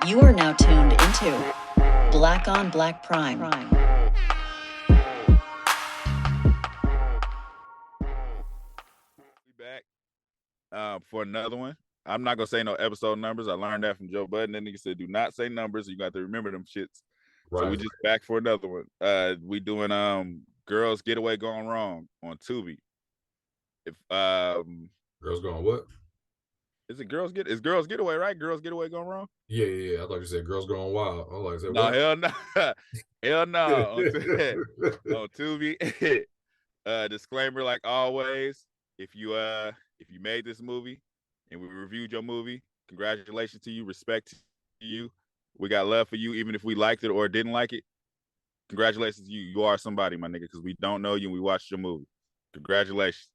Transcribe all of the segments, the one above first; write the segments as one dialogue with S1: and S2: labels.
S1: You are now tuned into Black on Black Prime.
S2: We back for another one. I'm not gonna say no episode numbers. I learned that from Joe Budden. That nigga said, "Do not say numbers. You got to remember them shits."
S3: Right.
S2: So we just back for another one. We doing Girls Getaway Gone Wrong on Tubi. If
S3: Girls Gone what?
S2: Is it Girls Getaway, right? Girls Getaway Gone Wrong?
S3: Yeah. I thought you said Girls Gone Wild. I was like,
S2: No,
S3: what?
S2: hell no. Hell no. On Tubi. Disclaimer, like always, if you made this movie and we reviewed your movie, congratulations to you, respect to you. We got love for you, even if we liked it or didn't like it. Congratulations to you. You are somebody, my nigga, because we don't know you and we watched your movie. Congratulations.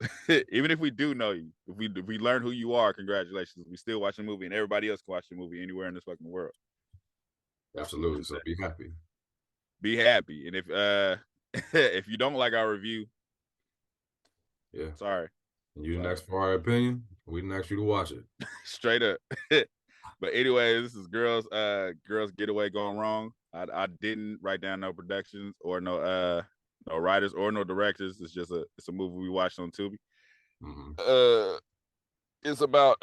S2: Even if we do know you, if we learn who you are, congratulations. We still watch the movie and everybody else can watch the movie anywhere in this fucking world.
S3: Absolutely. So be happy.
S2: Be happy. And if if you don't like our review,
S3: yeah,
S2: sorry.
S3: You didn't ask for our opinion. We didn't ask you to watch it.
S2: Straight up. But anyway, this is Girls Getaway Gone Wrong. I didn't write down no productions or no writers or no directors. It's just it's a movie we watched on Tubi.
S3: Mm-hmm.
S2: It's about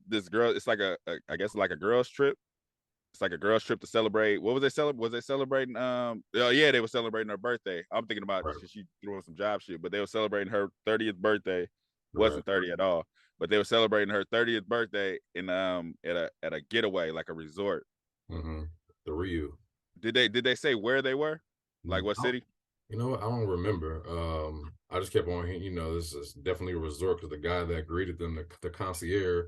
S2: this girl. It's like I guess like a girls trip. It's like a girls trip to celebrate. What was they celebrating? Was they celebrating? They were celebrating her birthday. I'm thinking about she doing some job shit, but they were celebrating her 30th birthday. Wasn't 30 at all, but they were celebrating her 30th birthday in at a getaway, like a resort.
S3: Mm-hmm. The Rio.
S2: Did they say where they were? Like what city?
S3: You know what? I don't remember. I just kept on hearing, this is definitely a resort because the guy that greeted them, the concierge,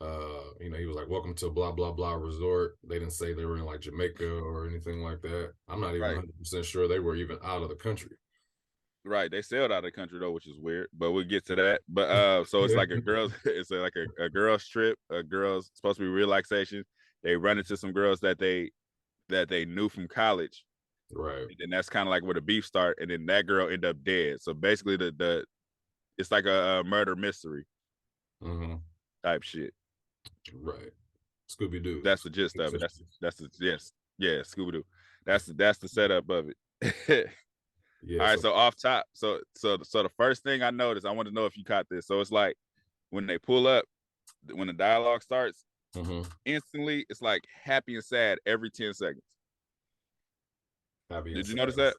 S3: he was like, "Welcome to blah blah blah resort." They didn't say they were in like Jamaica or anything like that. I'm not even 100% sure they were even out of the country.
S2: Right, they sailed out of the country though, which is weird, but we'll get to that. But so it's like a girls, it's like a girls trip. A girls supposed to be relaxation. They run into some girls that they knew from college.
S3: Right.
S2: And then that's kind of like where the beef start, and then that girl end up dead. So basically, it's like a murder mystery type shit.
S3: Right. Scooby Doo.
S2: That's the gist of it. That's the Scooby Doo. That's the setup of it. Yeah. All right. So off top. So the first thing I noticed, I want to know if you caught this. So it's like when they pull up, when the dialogue starts, instantly it's like happy and sad every 10 seconds. Did you notice that?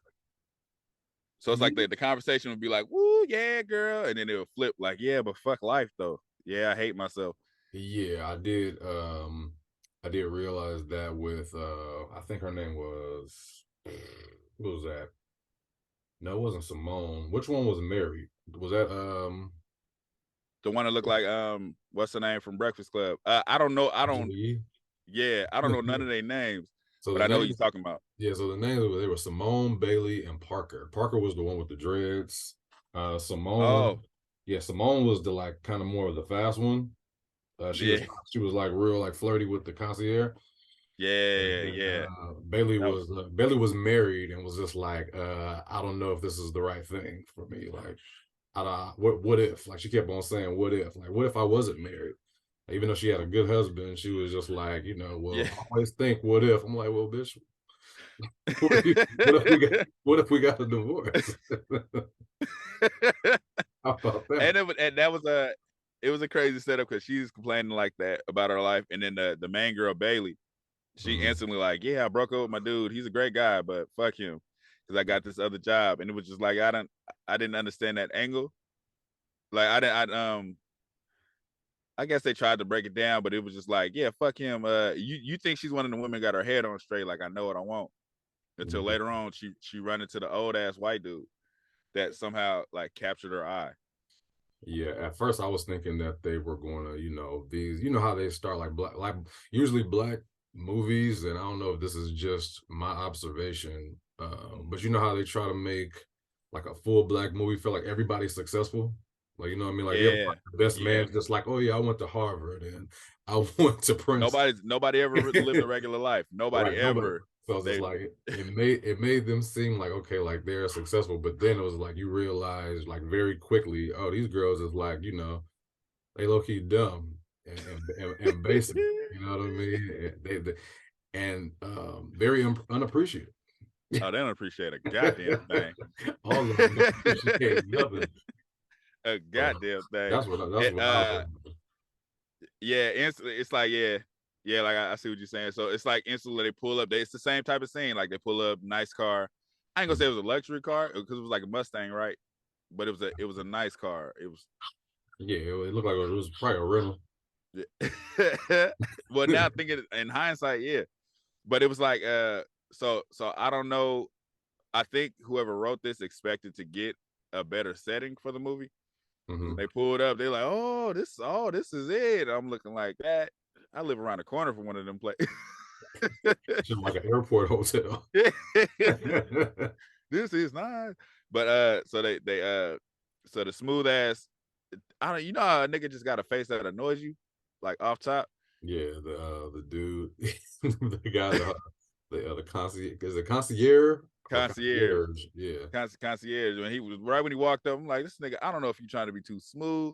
S2: So it's like the conversation would be like, "Woo, yeah, girl," and then it would flip like, "Yeah, but fuck life though. Yeah, I hate myself."
S3: Yeah, I did. I did realize that with I think her name was, what was that? No, it wasn't Simone. Which one was married? Was that
S2: the one that looked like what's her name from Breakfast Club? I don't know. I don't know none of their names. So but I know what you're talking about.
S3: Yeah, so the names they were Simone, Bailey, and Parker. Parker was the one with the dreads. Simone. Yeah, Simone was the like kind of more of the fast one. She was like real like flirty with the concierge.
S2: Yeah.
S3: Bailey was married and was just like, I don't know if this is the right thing for me. Like, what if? Like she kept on saying, what if? Like, what if I wasn't married? Even though she had a good husband, she was just like, I always think, what if? I'm like, well, bitch, what if we got a divorce? How about that?
S2: And that was it was a crazy setup because she's complaining like that about her life, and then the main girl Bailey, she instantly like, yeah, I broke up with my dude. He's a great guy, but fuck him because I got this other job, and it was just like I didn't understand that angle. Like I guess they tried to break it down, but it was just like, yeah, fuck him. You think she's one of the women got her head on straight, like I know what I want. Until later on, she run into the old ass white dude that somehow like captured her eye.
S3: Yeah, at first I was thinking that they were going to, these, how they start like usually black movies, and I don't know if this is just my observation, but how they try to make like a full black movie feel like everybody's successful. Like, you know what I mean? Like, the best man's just like, oh yeah, I went to Harvard and I went to Princeton.
S2: Nobody ever lived a regular life. Nobody ever.
S3: Nobody. So it's like it made them seem like, okay, like they're successful, but then it was like you realize like very quickly, oh, these girls is like, they low key dumb. and basic. You know what I mean? And very unappreciated.
S2: Oh, they don't appreciate a goddamn thing.
S3: All of them don't appreciate nothing.
S2: A goddamn thing.
S3: That's what I
S2: yeah, instantly it's like yeah, like I see what you're saying. So it's like instantly they pull up. It's the same type of scene. Like they pull up, nice car. I ain't gonna say it was a luxury car because it was like a Mustang, right? But it was a nice car. It was.
S3: Yeah, it looked like it was probably a rental.
S2: Well, now thinking in hindsight, yeah. But it was like so I don't know. I think whoever wrote this expected to get a better setting for the movie.
S3: Mm-hmm.
S2: They pulled up. They're like, oh, this is it. I'm looking like that. I live around the corner from one of them places.
S3: Just like an airport hotel.
S2: This is nice. But so they so the smooth ass, I don't, you know how a nigga just got a face that annoys you, like off top.
S3: Yeah, the dude, the guy, the concierge, is it concierge?
S2: Concierge.
S3: Yeah.
S2: Concierge. When he walked up, I'm like, this nigga, I don't know if you're trying to be too smooth.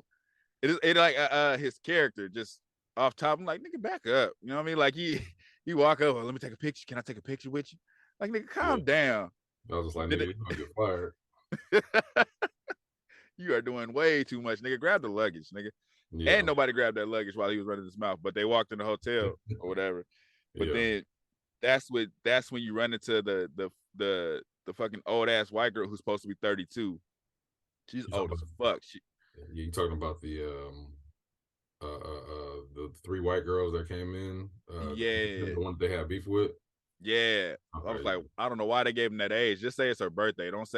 S2: It like his character just off top. I'm like, nigga, back up. You know what I mean? Like he walk up, let me take a picture. Can I take a picture with you? Like, nigga, calm down.
S3: I was just like, nigga, you're gonna get fired.
S2: You are doing way too much, nigga. Grab the luggage, nigga. Yeah. And nobody grabbed that luggage while he was running his mouth, but they walked in the hotel or whatever. But then that's when you run into the fucking old ass white girl who's supposed to be 32. She's old as fuck.
S3: You talking about the three white girls that came in? The one they had beef with.
S2: Yeah, okay. I was like, I don't know why they gave him that age. Just say it's her birthday. Don't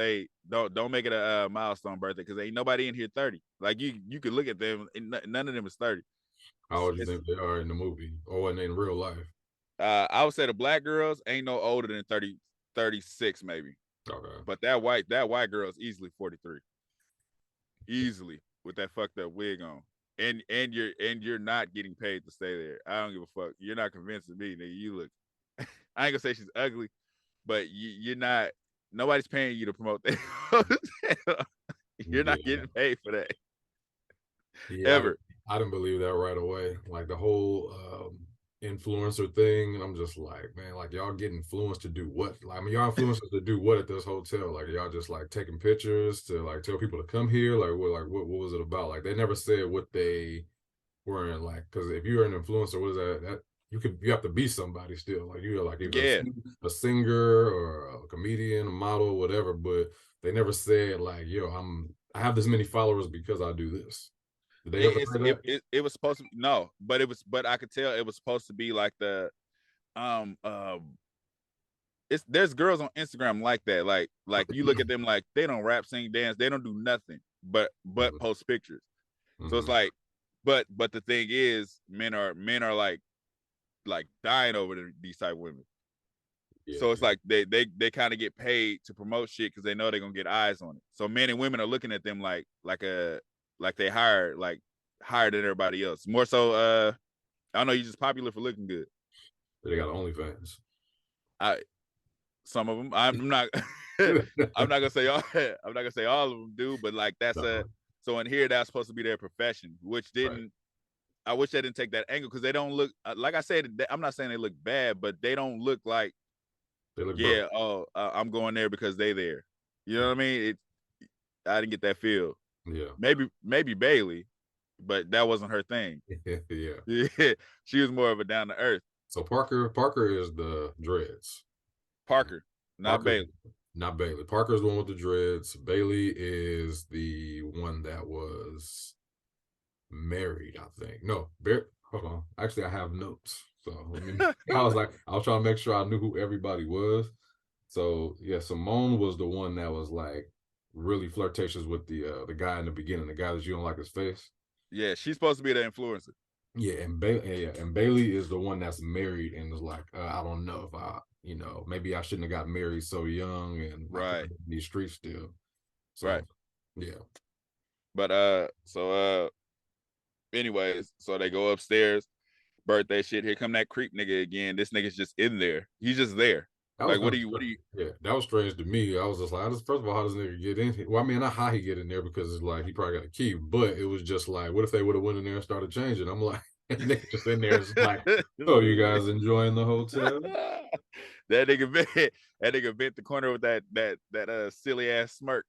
S2: make it a milestone birthday because ain't nobody in here 30. Like you could look at them, and none of them is 30.
S3: How old do you think they are in the movie or in real life?
S2: I would say the black girls ain't no older than 30, 36 maybe.
S3: Okay.
S2: But that white girl is easily 43. Easily with that fucked up wig on. And you're not getting paid to stay there. I don't give a fuck. You're not convincing me, nigga. You look I ain't gonna say she's ugly, but you're not. Nobody's paying you to promote that. You're not getting paid for that.
S3: Yeah, ever. I didn't believe that right away. Like the whole influencer thing, and I'm just like, man, like y'all get influenced to do what? Like, I mean, y'all influencers to do what at this hotel? Like y'all just like taking pictures to like tell people to come here? Like what was it about? Like they never said what they were in. Like, because if you're an influencer, what is that? You have to be somebody still. Like you're like either a singer or a comedian, a model, whatever. But they never said like, yo, I have this many followers because I do this. Did they ever say that?
S2: It was supposed to no, but I could tell it was supposed to be like the there's girls on Instagram like that. Like you look at them like they don't rap, sing, dance, they don't do nothing but post pictures. So it's like, but the thing is, men are like dying over these type of women. So it's like they kind of get paid to promote shit because they know they're gonna get eyes on it. So men and women are looking at them like they higher than everybody else. More so, I don't know, you're just popular for looking good.
S3: They got OnlyFans.
S2: Some of them. I'm not gonna say all. I'm not gonna say all of them do, but like that's so in here that's supposed to be their profession, which didn't. Right. I wish they didn't take that angle because they don't look like I said. I'm not saying they look bad, but they don't look like. They look broke. I'm going there because they there. You know what I mean? I didn't get that feel.
S3: Yeah.
S2: Maybe Bailey, but that wasn't her thing. Yeah. She was more of a down to earth.
S3: So Parker is the dreads.
S2: Parker, Bailey.
S3: Not Bailey. Parker's the one with the dreads. Bailey is the one that was married, I think. No, hold on. Actually, I have notes. So I was trying to make sure I knew who everybody was. So yeah, Simone was the one that was like really flirtatious with the guy in the beginning, the guy that you don't like his face.
S2: Yeah, she's supposed to be the influencer.
S3: Yeah, and Bailey is the one that's married and is like, I don't know if maybe I shouldn't have got married so young and
S2: right
S3: these streets still. So,
S2: right.
S3: Yeah.
S2: But anyways, so they go upstairs, birthday shit. Here come that creep nigga again. This nigga's just in there. He's just there. Like, what do you?
S3: Yeah, that was strange to me. I was just like, first of all, how does nigga get in here? Well, I mean, not how he get in there because it's like he probably got a key, but it was just like, what if they would have went in there and started changing? I'm like, And nigga just in there, it's like, oh, you guys enjoying the hotel?
S2: That nigga bent the corner with that silly ass smirk.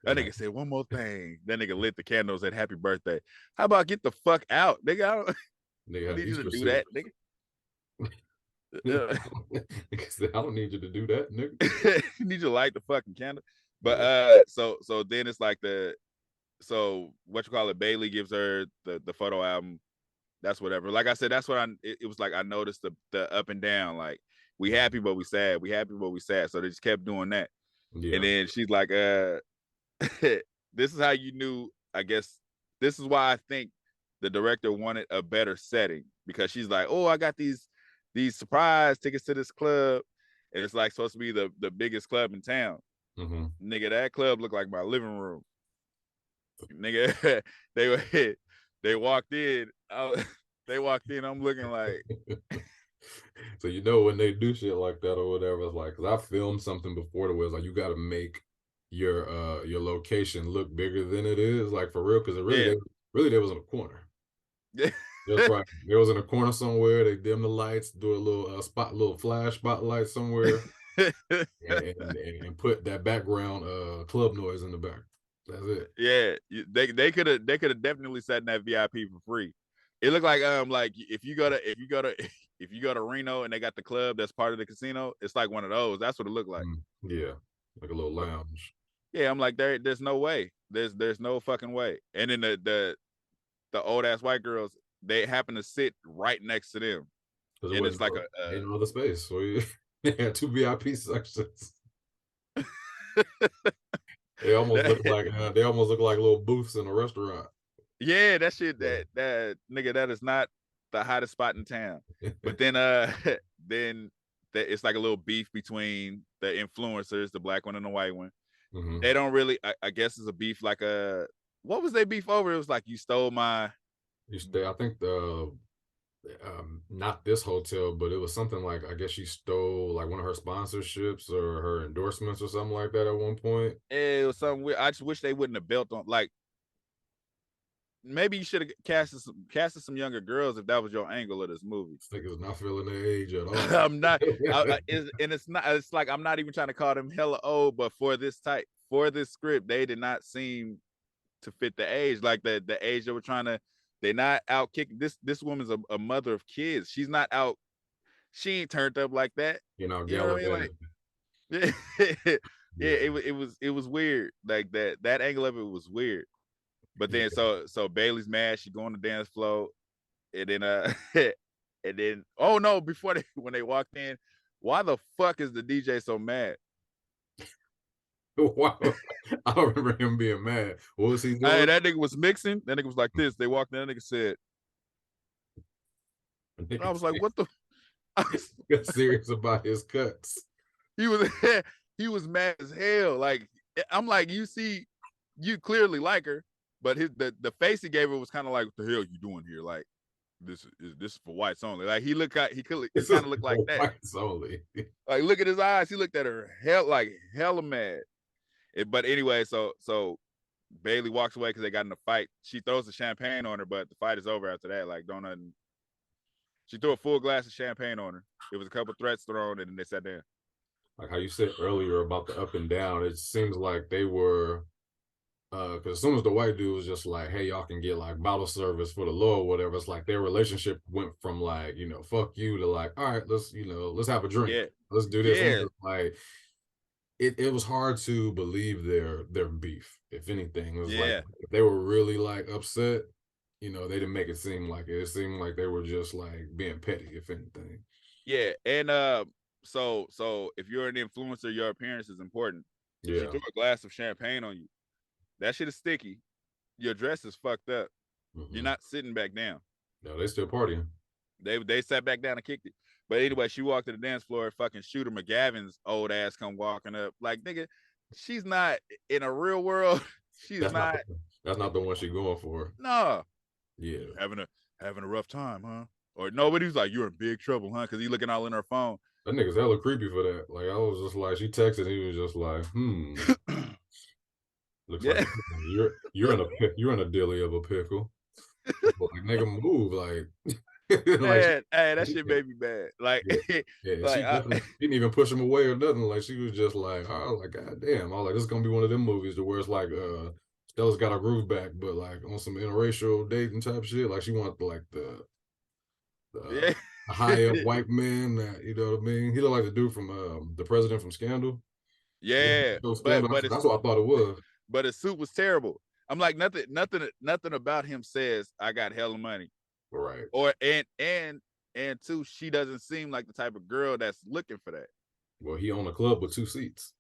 S2: That nigga said one more thing. That nigga lit the candles at happy birthday. How about get the fuck out, nigga? I don't need you to do that, nigga.
S3: Nigga said, I don't need you to do that, nigga.
S2: You need you to light the fucking candle. But so then it's like so what you call it, Bailey gives her the photo album. That's whatever. Like I said, that's what it was like. I noticed the up and down, like we happy but we sad, we happy but we sad. So they just kept doing that. Yeah. And then she's like, this is how you knew, I guess this is why I think the director wanted a better setting, because she's like, oh, I got these surprise tickets to this club, and it's like supposed to be the biggest club in town. Mm-hmm. Nigga, that club looked like my living room. Nigga, they walked in. I'm looking like.
S3: So you know when they do shit like that or whatever, it's like, because I filmed something before that was like, you got to make your location look bigger than it is, like for real, because it really there was in a corner. Yeah, that's right. There was in a corner somewhere. They dim the lights, do a little flash spotlight somewhere, and put that background club noise in the back. That's it.
S2: Yeah, they could have definitely sat in that VIP for free. It looked like if you go to Reno and they got the club that's part of the casino, it's like one of those. That's what it looked like.
S3: Yeah, like a little lounge.
S2: Yeah, I'm like, there's no way. There's no fucking way. And then the old ass white girls, they happen to sit right next to them. And it's like
S3: ain't no other space. So they had 2 VIP sections. They almost look like little booths in a restaurant.
S2: Yeah, that shit, that nigga, that is not the hottest spot in town. But then it's like a little beef between the influencers, the black one and the white one. Mm-hmm. They don't really, I guess it's a beef like what was they beef over? It was like, you stole my.
S3: I think not this hotel, but it was something like, I guess she stole like one of her sponsorships or her endorsements or something like that at one point.
S2: It was something weird. I just wish they wouldn't have built on, like, maybe you should have casted some younger girls if that was your angle of this movie.
S3: I think it's not feeling their age at all.
S2: I'm not, it's like, I'm not even trying to call them hella old, but for this script, they did not seem to fit the age, like the age they were trying to. They're not out kicking. This woman's a mother of kids. She's not out. She ain't turned up like that.
S3: You know
S2: what I mean? Like, yeah, it was weird. Like that angle of it was weird. But then so Bailey's mad. She go on the dance floor, and then and then oh no! When they walked in, why the fuck is the DJ so mad?
S3: Wow. I don't remember him being mad. What was he doing?
S2: Hey, that nigga was mixing. That nigga was like this. They walked in. That nigga said. I was like, what the?
S3: Got serious about his cuts.
S2: He was mad as hell. Like, I'm like, you clearly like her, but the face he gave her was kind of like, what the hell you doing here? Like, this is for whites only. Like, he kind of looked like that.
S3: Whites only.
S2: Like, look at his eyes. He looked at her hella mad. But anyway, so Bailey walks away because they got in a fight. She throws the champagne on her, but the fight is over after that. Like, don't nothing. She threw a full glass of champagne on her. There was a couple threats thrown, and then they sat down.
S3: Like how you said earlier about the up and down, it seems like they were, because as soon as the white dude was just like, hey, y'all can get like bottle service for the low or whatever, it's like their relationship went from like, fuck you to like, all right, let's have a drink. Yeah. Let's do this. Yeah. Like, it was hard to believe their beef. If anything, it was like if they were really like upset, they didn't make it seem like it. It seemed like they were just like being petty, if anything.
S2: Yeah, and so if you're an influencer, your appearance is important. Yeah. If she threw a glass of champagne on you, that shit is sticky. Your dress is fucked up. Mm-hmm. You're not sitting back down.
S3: No, they still partying.
S2: They sat back down and kicked it. But anyway, she walked to the dance floor. Fucking Shooter McGavin's old ass come walking up. Like, nigga, she's not in a real world. That's
S3: not the one she's going for.
S2: No.
S3: Yeah.
S2: Having a rough time, huh? Or nobody's like, you're in big trouble, huh? Because he looking all in her phone.
S3: That nigga's hella creepy for that. Like, I was just like, she texted, he was just like, looks like you're in a dilly of a pickle. Like, nigga, move, like, like,
S2: Man, hey, that shit made me mad. Like,
S3: yeah, yeah.
S2: like,
S3: She definitely didn't even push him away or nothing. Like, she was just like, oh, like, God damn. I was like, this is gonna be one of them movies to where it's like, Stella's got her groove back, but like on some interracial dating type shit. Like, she wanted like the
S2: yeah,
S3: high up white man that, you know what I mean? He looked like the dude from the president from Scandal.
S2: yeah.
S3: Scandal. That's what I thought it was.
S2: But his suit was terrible. I'm like, nothing about him says I got hella money.
S3: Right.
S2: Or and two, she doesn't seem like the type of girl that's looking for that.
S3: Well, he owned a club with 2 seats.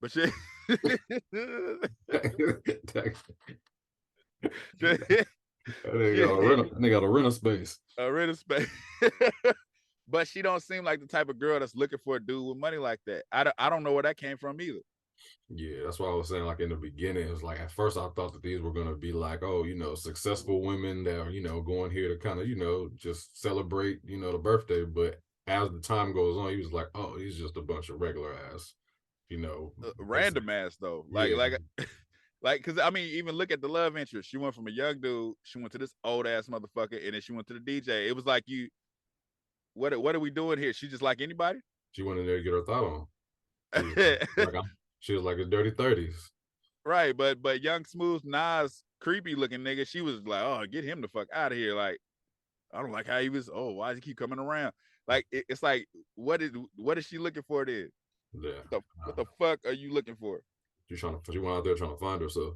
S2: But she
S3: They got a rent space.
S2: A rent space. But she don't seem like the type of girl that's looking for a dude with money like that. I don't know where that came from either.
S3: Yeah, that's why I was saying, like, in the beginning, it was like, at first I thought that these were going to be like, oh, you know, successful women that are, you know, going here to kind of, you know, just celebrate, you know, the birthday. But as the time goes on, he was like, oh, he's just a bunch of regular ass, you know,
S2: random ass though. Like,
S3: yeah.
S2: like, cause I mean, even look at the love interest. She went from a young dude, she went to this old ass motherfucker, and then she went to the DJ. It was like, what are we doing here? She just like anybody?
S3: She went in there to get her thought on. She was like a dirty 30s.
S2: Right, but young smooth Nas creepy looking nigga, she was like, oh, get him the fuck out of here. Like, I don't like how he was. Oh, why does he keep coming around? Like, it's like, what is she looking for then?
S3: Yeah.
S2: What the fuck are you looking for?
S3: She went out there trying to find herself.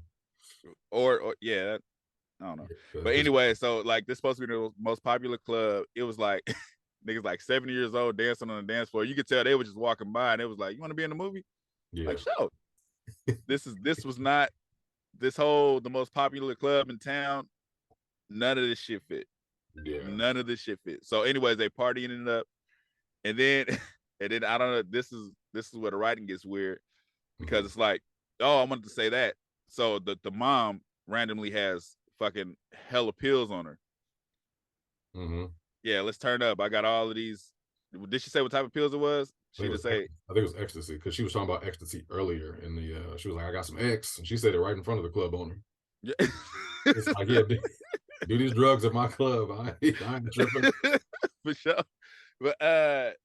S2: Or yeah, I don't know. Yeah, but anyway, so like, this supposed to be the most popular club. It was like niggas like 70 years old dancing on the dance floor. You could tell they were just walking by, and it was like, you want to be in the movie? Yeah. Like, sure. This was not the most popular club in town. None of this shit fit. Yeah. None of this shit fit. So anyways, they partying it up. And then I don't know, this is where the writing gets weird, because it's like, oh, I wanted to say that. So the mom randomly has fucking hella pills on her. Mm-hmm. Yeah, let's turn up. I got all of these. Did she say what type of pills it was? She just say,
S3: I think it was ecstasy, because she was talking about ecstasy earlier in the she was like, I got some X, and she said it right in front of the club owner. Yeah. It's like, yeah, do these drugs at my club. I ain't tripping.
S2: For sure. But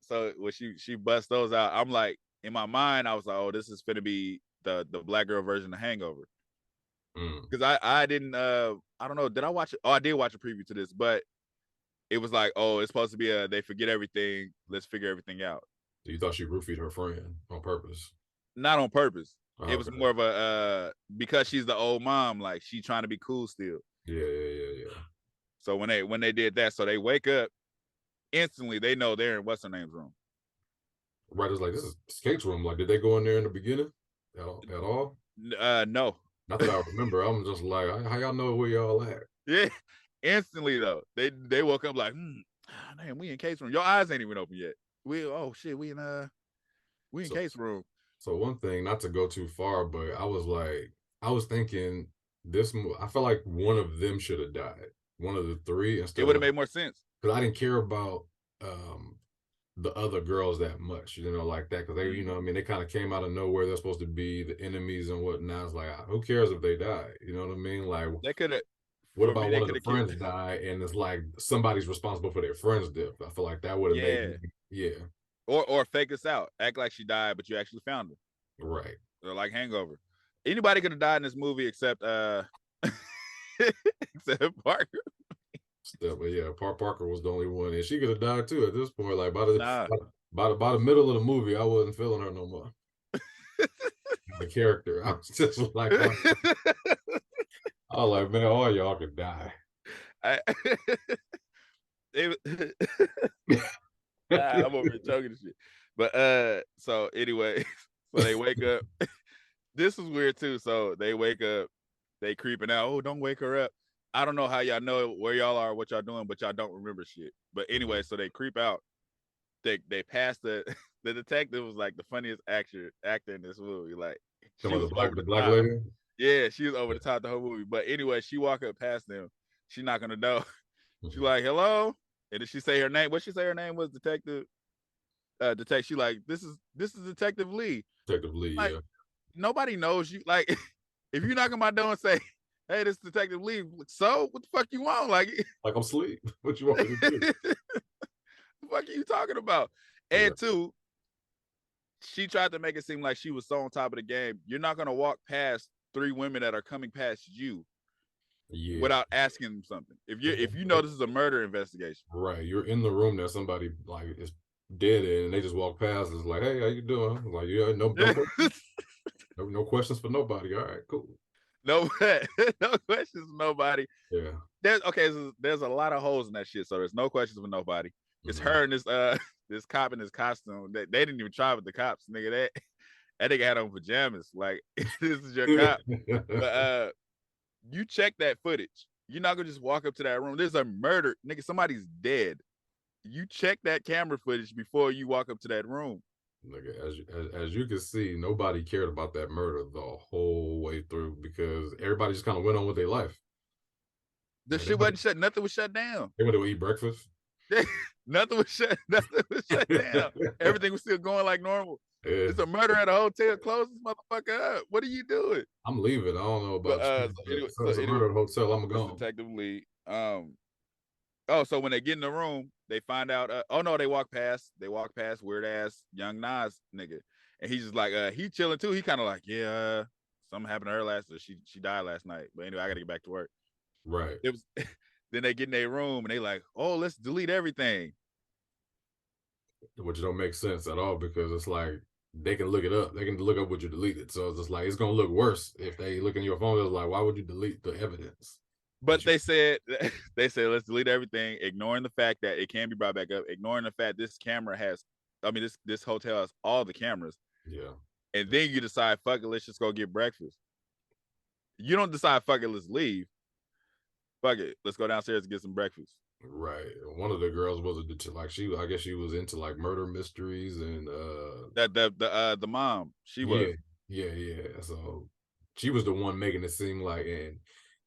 S2: so when she busts those out, I'm like, in my mind, I was like, oh, this is gonna be the black girl version of Hangover. Because I didn't I don't know, did I watch it? Oh, I did watch a preview to this, but it was like, oh, it's supposed to be they forget everything, let's figure everything out.
S3: So you thought she roofied her friend on purpose?
S2: Not on purpose. Oh, it was more of a because she's the old mom, like, she trying to be cool still. Yeah. So when they did that, so they wake up instantly, they know they're in what's her name's room.
S3: Right, it's like, this is Skate's room. Like, did they go in there in the beginning at all?
S2: No.
S3: Not that I remember. I'm just like, how y'all know where y'all at?
S2: Yeah, instantly though. They woke up like, damn, we in Kate's room. Your eyes ain't even open yet. We in Kate's room.
S3: So one thing, not to go too far, but I was thinking I felt like one of them should have died. One of the three. Instead,
S2: it would have made more sense.
S3: Because I didn't care about the other girls that much, you know, like that. Because they, you know, I mean, they kind of came out of nowhere. They're supposed to be the enemies and whatnot. It's like, who cares if they die? You know what I mean? Like,
S2: they could have.
S3: What about one of the friends die, and it's like somebody's responsible for their friend's death? I feel like that would have made me, yeah.
S2: Or fake us out, act like she died, but you actually found her.
S3: Right.
S2: Or like Hangover. Anybody could have died in this movie except except Parker.
S3: But yeah, Parker was the only one, and she could have died too at this point. Like by the middle of the movie, I wasn't feeling her no more. The character, I was just like, I was like, man, all y'all could die.
S2: I'm over here choking and shit. But so anyway, so they wake up. This is weird too. So they wake up, they creeping out. Oh, don't wake her up. I don't know how y'all know where y'all are, what y'all doing, but y'all don't remember shit. But anyway, so they creep out. They pass the detective was like the funniest actor in this movie. Like, she was over the black lady. Yeah, she was over the top the whole movie. But anyway, she walk up past them. She not gonna know. She like, hello, and did she say her name? What she say her name was? Detective. She like, this is Detective Lee.
S3: Detective Lee,
S2: like,
S3: yeah.
S2: Nobody knows you. Like, if you knock on my door and say, hey, this Detective Lee. So what the fuck you want? Like
S3: I'm asleep. What you want me to do?
S2: the fuck are you talking about?
S3: Yeah.
S2: And two, she tried to make it seem like she was so on top of the game. You're not gonna walk past 3 women that are coming past you without asking them something. If you know this is a murder investigation.
S3: Right. You're in the room that somebody like is dead in, and they just walk past. It's like, hey, how you doing? I'm like, yeah, no questions. No questions for nobody. All right, cool.
S2: No, no questions for nobody.
S3: Yeah.
S2: There's a lot of holes in that shit. So there's no questions for nobody. It's her and this this cop in his costume. They didn't even try with the cops, nigga. That nigga had on pajamas. Like this is your cop. But you check that footage. You're not gonna just walk up to that room. There's a murder, nigga. Somebody's dead. You check that camera footage before you walk up to that room.
S3: Nigga, as you can see, nobody cared about that murder the whole way through because everybody just kind of went on with their life.
S2: The shit wasn't shut. Nothing was shut down.
S3: They went to eat breakfast.
S2: Nothing was shut down. Everything was still going like normal. Yeah. It's a murder at a hotel. Close this motherfucker up. What are you doing?
S3: I'm leaving. I don't know about you. So it's a murder at a hotel. I'm gonna go.
S2: Detective Lee. So when they get in the room, they find out. Oh no, they walk past weird ass young Nas nigga, and he's just like, he chilling too. He kind of like, yeah, something happened to her she died last night. But anyway, I gotta get back to work.
S3: Right.
S2: It was. Then they get in their room and they like, oh, let's delete everything.
S3: Which don't make sense at all because it's like they can look it up. They can look up what you deleted. So it's just like it's gonna look worse if they look in your phone. It's like, why would you delete the evidence?
S2: But they said let's delete everything, ignoring the fact that it can be brought back up, ignoring the fact this hotel has all the cameras.
S3: Yeah.
S2: And then you decide, fuck it, let's just go get breakfast. You don't decide, fuck it, let's leave. Fuck it, let's go downstairs and get some breakfast.
S3: Right. One of the girls was I guess she was into like murder mysteries and
S2: the mom. She was.
S3: Yeah. So she was the one making it seem like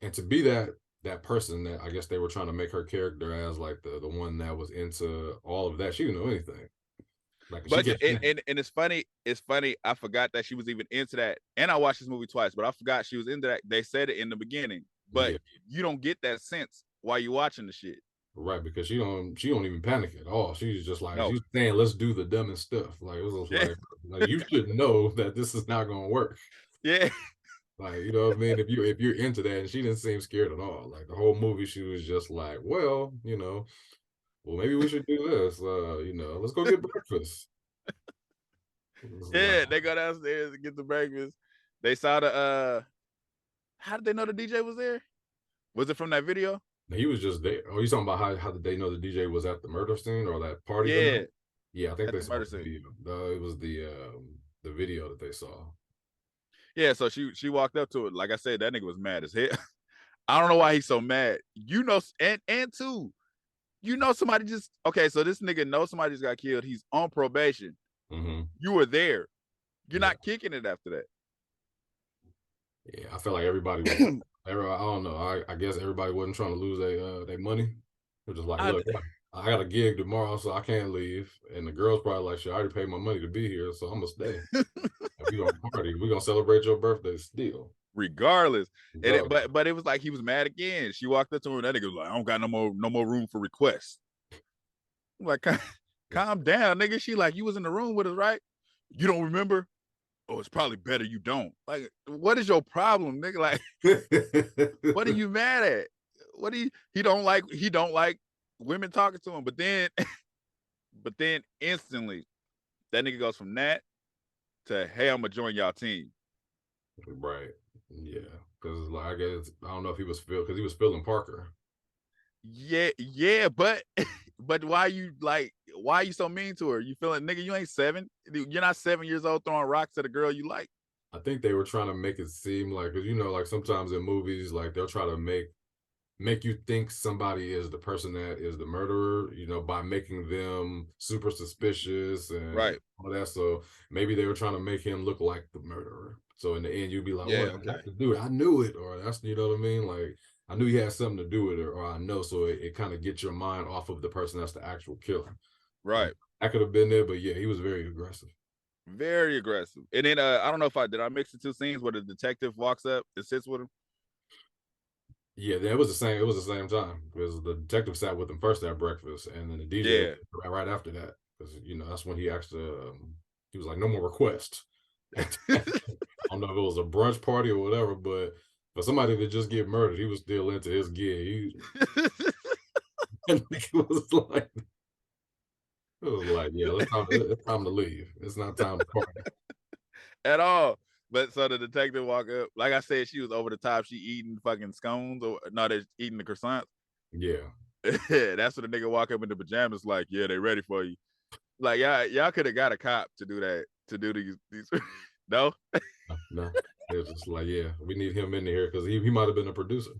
S3: and to be that person that I guess they were trying to make her character as like the one that was into all of that. She didn't know anything. Like,
S2: but and it's funny. I forgot that she was even into that. And I watched this movie twice, but I forgot she was into that. They said it in the beginning, but you don't get that sense while you're watching the shit.
S3: Right, because she don't even panic at all. She's just like she's saying, "Let's do the dumbest stuff." Like it was like you should know that this is not gonna work.
S2: Yeah.
S3: Like, you know what I mean? If you're into that, and she didn't seem scared at all. Like the whole movie, she was just like, well, maybe we should do this. Let's go get breakfast.
S2: Yeah, they go downstairs and get the breakfast. They saw the how did they know the DJ was there? Was it from that video?
S3: He was just there. Oh, you talking about how did they know the DJ was at the murder scene or that party?
S2: Yeah.
S3: Yeah, I think they saw the video. It was the video that they saw.
S2: Yeah, so she walked up to it. Like I said, that nigga was mad as hell. I don't know why he's so mad. And two, somebody just so this nigga knows somebody just got killed. He's on probation.
S3: Mm-hmm.
S2: You were there. You're not kicking it after that.
S3: Yeah, I feel like everybody was. I don't know. I guess everybody wasn't trying to lose their money. They're just like, look, I got a gig tomorrow, so I can't leave. And the girl's probably like, shit, I already paid my money to be here, so I'm gonna stay. We gonna party. We gonna celebrate your birthday still.
S2: Regardless. But it was like he was mad again. She walked up to him and that nigga was like, I don't got no more room for requests. I'm like, calm down, nigga. She like, you was in the room with us, right? You don't remember? Oh, it's probably better you don't. Like, what is your problem, nigga? Like, what are you mad at? What do he don't like women talking to him, but then instantly that nigga goes from that to, hey, I'm gonna join y'all team.
S3: Right. Yeah. Because like I guess I don't know if he was feeling Parker.
S2: Yeah, but why you so mean to her? You feeling, nigga, you ain't 7. You're not 7 years old throwing rocks at a girl you like.
S3: I think they were trying to make it seem like, because like sometimes in movies, like they'll try to make you think somebody is the person that is the murderer, by making them super suspicious and all that. So maybe they were trying to make him look like the murderer. So in the end, you'd be like, that's the dude. I knew it. Or that's, you know what I mean? Like, I knew he had something to do with it, or I know. So it kind of gets your mind off of the person that's the actual killer.
S2: Right.
S3: I could have been there, but yeah, he was very aggressive.
S2: Very aggressive. And then I don't know if did I mix the two scenes where the detective walks up and sits with him?
S3: Yeah, it was the same. It was the same time because the detective sat with him first at breakfast, and then the DJ
S2: Yeah.
S3: right after that, because that's when he asked. He was like, "No more requests." I don't know if it was a brunch party or whatever, but for somebody to just get murdered, he was still into his gig. It was like, yeah, it's time to leave. It's not time to party.
S2: At all. But so the detective walk up, like I said, she was over the top. She eating fucking scones, or no, they're eating the croissants.
S3: Yeah.
S2: That's when the nigga walk up in the pajamas, like, yeah, they ready for you. Like, y'all could have got a cop to do that, to do these. No.
S3: No, it was just like, yeah, we need him in here because he might have been a producer.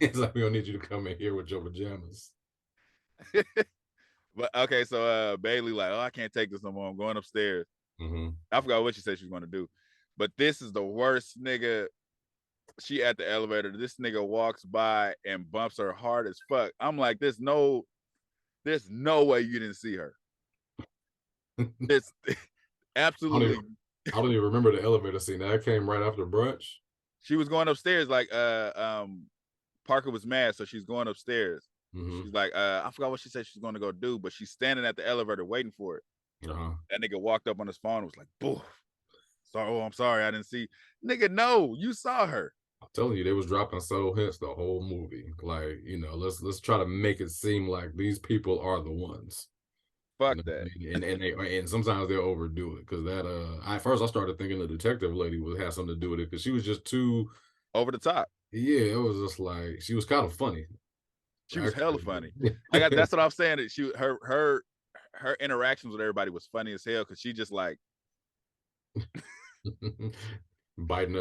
S3: It's like, we don't need you to come in here with your pajamas.
S2: But okay, so Bailey like, oh, I can't take this no more. I'm going upstairs.
S3: Mm-hmm.
S2: I forgot what she said she was going to do, but this is the worst nigga. She at the elevator. This nigga walks by and bumps her hard as fuck. I'm like, there's no way you didn't see her. It's absolutely.
S3: I don't even remember the elevator scene. That came right after brunch.
S2: She was going upstairs. Like, Parker was mad, so she's going upstairs.
S3: Mm-hmm.
S2: She's like, I forgot what she said she's going to go do, but she's standing at the elevator waiting for it.
S3: Uh-huh.
S2: That nigga walked up on his phone and was like, boof. Sorry, oh, I'm sorry, I didn't see. Nigga, no, you saw her.
S3: I'm telling you, they was dropping subtle hints the whole movie. Like, let's try to make it seem like these people are the ones.
S2: Fuck that.
S3: And sometimes they'll overdo it because that at first I started thinking the detective lady would have something to do with it because she was just too
S2: over the top.
S3: Yeah, it was just like she was kind of funny.
S2: She was hella funny. That's what I'm saying. That her interactions with everybody was funny as hell because she just like
S3: biting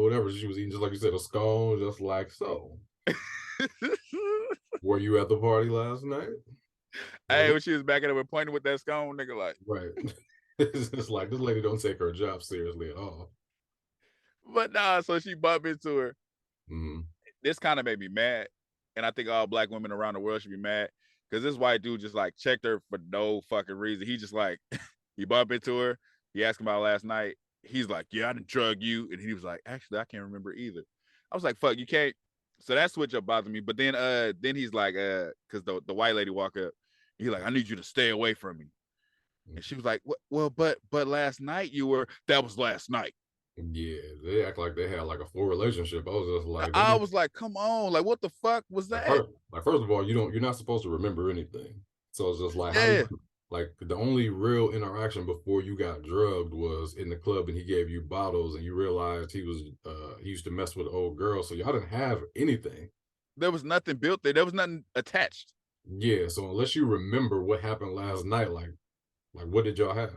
S3: whatever she was eating, just like you said, a scone, just like so. Were you at the party last night?
S2: Hey, when she was backing up and pointing with that scone, nigga, like
S3: right. It's just like this lady don't take her job seriously at all.
S2: But nah, so she bumped into her.
S3: Mm-hmm.
S2: This kind of made me mad, and I think all black women around the world should be mad because this white dude just like checked her for no fucking reason. He just like he bumped into her. He asked him about last night. He's like, yeah, I didn't drug you, and he was like, actually, I can't remember either. I was like, fuck, you can't. So that switch up bothered me. But then he's like, because the white lady walk up, he's like, I need you to stay away from me. And she was like, well, but last night that was last night.
S3: Yeah, they act like they had like a full relationship.
S2: I was like, come on, like what the fuck was that?
S3: First of all, you're not supposed to remember anything. So it's just like,
S2: yeah.
S3: Like the only real interaction before you got drugged was in the club and he gave you bottles and you realized he used to mess with an old girl. So y'all didn't have anything.
S2: There was nothing built there. There was nothing attached.
S3: Yeah. So unless you remember what happened last night, like what did y'all have?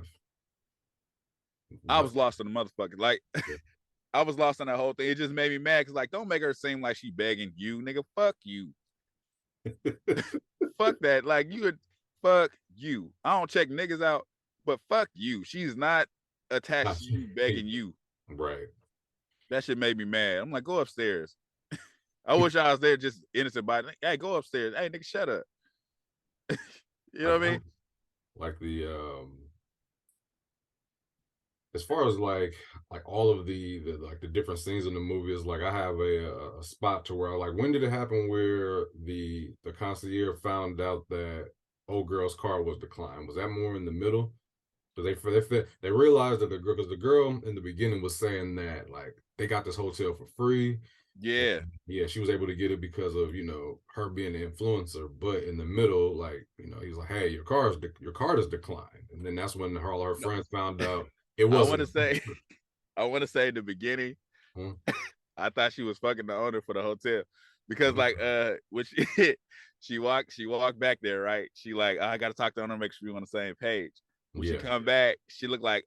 S2: I was lost in the motherfucker. Like yeah. I was lost in that whole thing. It just made me mad because like, don't make her seem like she begging you, nigga. Fuck you. Fuck that. Like fuck you. I don't check niggas out, but fuck you. She's not attached to you begging you.
S3: Right.
S2: That shit made me mad. I'm like, go upstairs. I wish I was there just innocent by it. Hey, go upstairs. Hey, nigga, shut up. You know what I mean?
S3: Like as far as like all of the different scenes in the movie is like I have a spot to where like when did it happen where the concierge found out that old girl's car was declined? Was that more in the middle? Because they realized that the girl in the beginning was saying that like they got this hotel for free.
S2: Yeah.
S3: Yeah, she was able to get it because of, her being an influencer. But in the middle, like, he's like, hey, your car is declined. And then that's when all her friends found out it wasn't.
S2: I want to say in the beginning, I thought she was fucking the owner for the hotel. Because like when she walked back there, right? She like, I gotta talk to the owner, make sure we're on the same page. When she come back, she looked like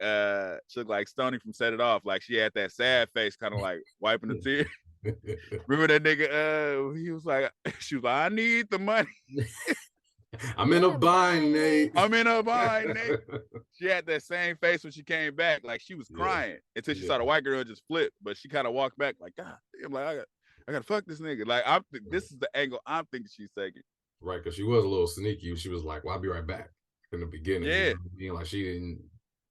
S2: Stoney from Set It Off. Like she had that sad face, kind of like wiping the tears. Remember that nigga? He was like, she was like, I need the money.
S3: I'm in a bind, Nate.
S2: She had that same face when she came back, like she was crying until she saw the white girl just flip. But she kind of walked back like, God, I'm like, I gotta fuck this nigga. Like this is the angle I'm thinking she's taking.
S3: Right, because she was a little sneaky. She was like, well, I'll be right back in the beginning.
S2: Yeah.
S3: You know what I mean? Like she didn't.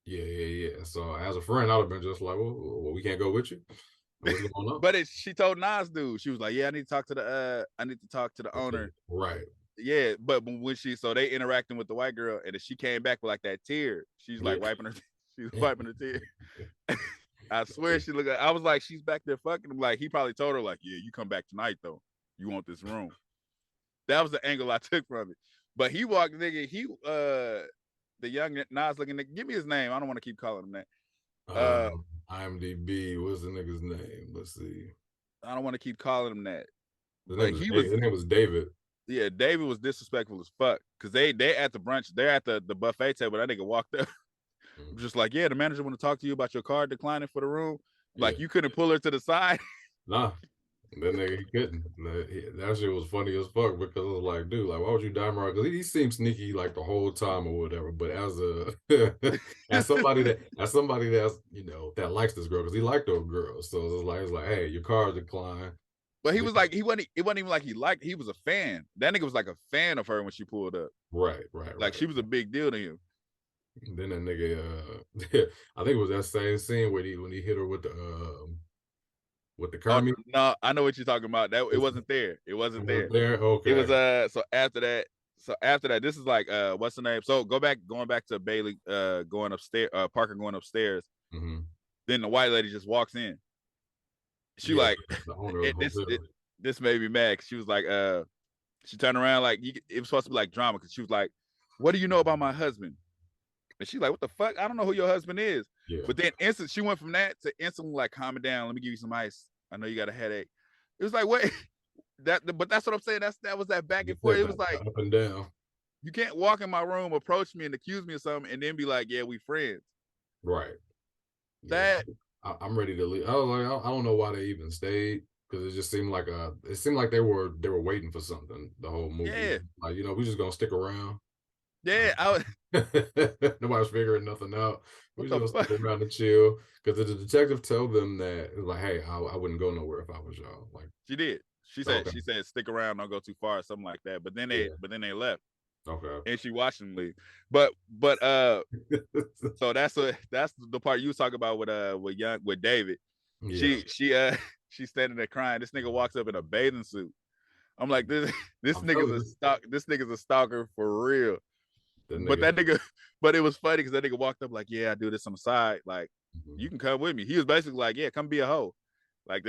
S3: Yeah. So as a friend, I would have been just like, well, we can't go with you. What's going on?
S2: But she told Nas dude, she was like, yeah, I need to talk to the owner.
S3: Right.
S2: Yeah, but when so they interacting with the white girl, and then she came back with like that tear. She's like wiping her, she's wiping her tear. I swear she looked. I was like, she's back there fucking him. Like he probably told her, like, yeah, you come back tonight though. You want this room. That was the angle I took from it. But he walked, nigga. The young Nas looking nigga. Give me his name. I don't want to keep calling him that.
S3: IMDb. What's the nigga's name? Let's see.
S2: I don't want to keep calling him that.
S3: His name was David.
S2: Yeah, David was disrespectful as fuck. Cause they at the brunch, they're at the buffet table. That nigga walked up. Just like, yeah, the manager want to talk to you about your card declining for the room. Like you couldn't pull her to the side.
S3: Nah. That nigga, he couldn't. That shit was funny as fuck because it was like, dude, like, why would you dime her? Because he seemed sneaky like the whole time or whatever. But as somebody that's that likes this girl, because he liked those girls, so it's like, hey, your card declined.
S2: But he was like, it wasn't even like he was a fan. That nigga was like a fan of her when she pulled up.
S3: Right.
S2: Like she was a big deal to him.
S3: And then that nigga, I think it was that same scene when he hit her with the Kermit.
S2: No, I know what you're talking about. That it wasn't there. It wasn't there.
S3: Okay.
S2: It was so after that, this is like what's the name? So going back to Bailey going upstairs, Parker going upstairs.
S3: Mm-hmm.
S2: Then the white lady just walks in. She this made me mad. She was like, she turned around like it was supposed to be like drama because she was like, what do you know about my husband? And she's like, what the fuck? I don't know who your husband is.
S3: Yeah.
S2: But then she went from that to instantly like, calm it down. Let me give you some ice. I know you got a headache. It was like, wait, but that's what I'm saying. That was that back and forth. It was like
S3: up and down.
S2: You can't walk in my room, approach me and accuse me of something, and then be like, yeah, we friends.
S3: Right.
S2: That
S3: I'm ready to leave. I was like, I don't know why they even stayed. Because it just seemed like they were waiting for something the whole movie.
S2: Yeah.
S3: Like, we just gonna stick around.
S2: Yeah,
S3: nobody's figuring nothing out. We just gonna stick around and chill. Because the detective told them that it was like, hey, I wouldn't go nowhere if I was y'all. Like
S2: she did. She said stick around, don't go too far, something like that. But then they left.
S3: Okay.
S2: And she watched them leave. But so that's the part you was talking about with David. Yeah. She's standing there crying. This nigga walks up in a bathing suit. I'm like, this nigga's a stalker for real. But it was funny because that nigga walked up like, yeah, I do this on the side. Like, you can come with me. He was basically like, yeah, come be a hoe. Like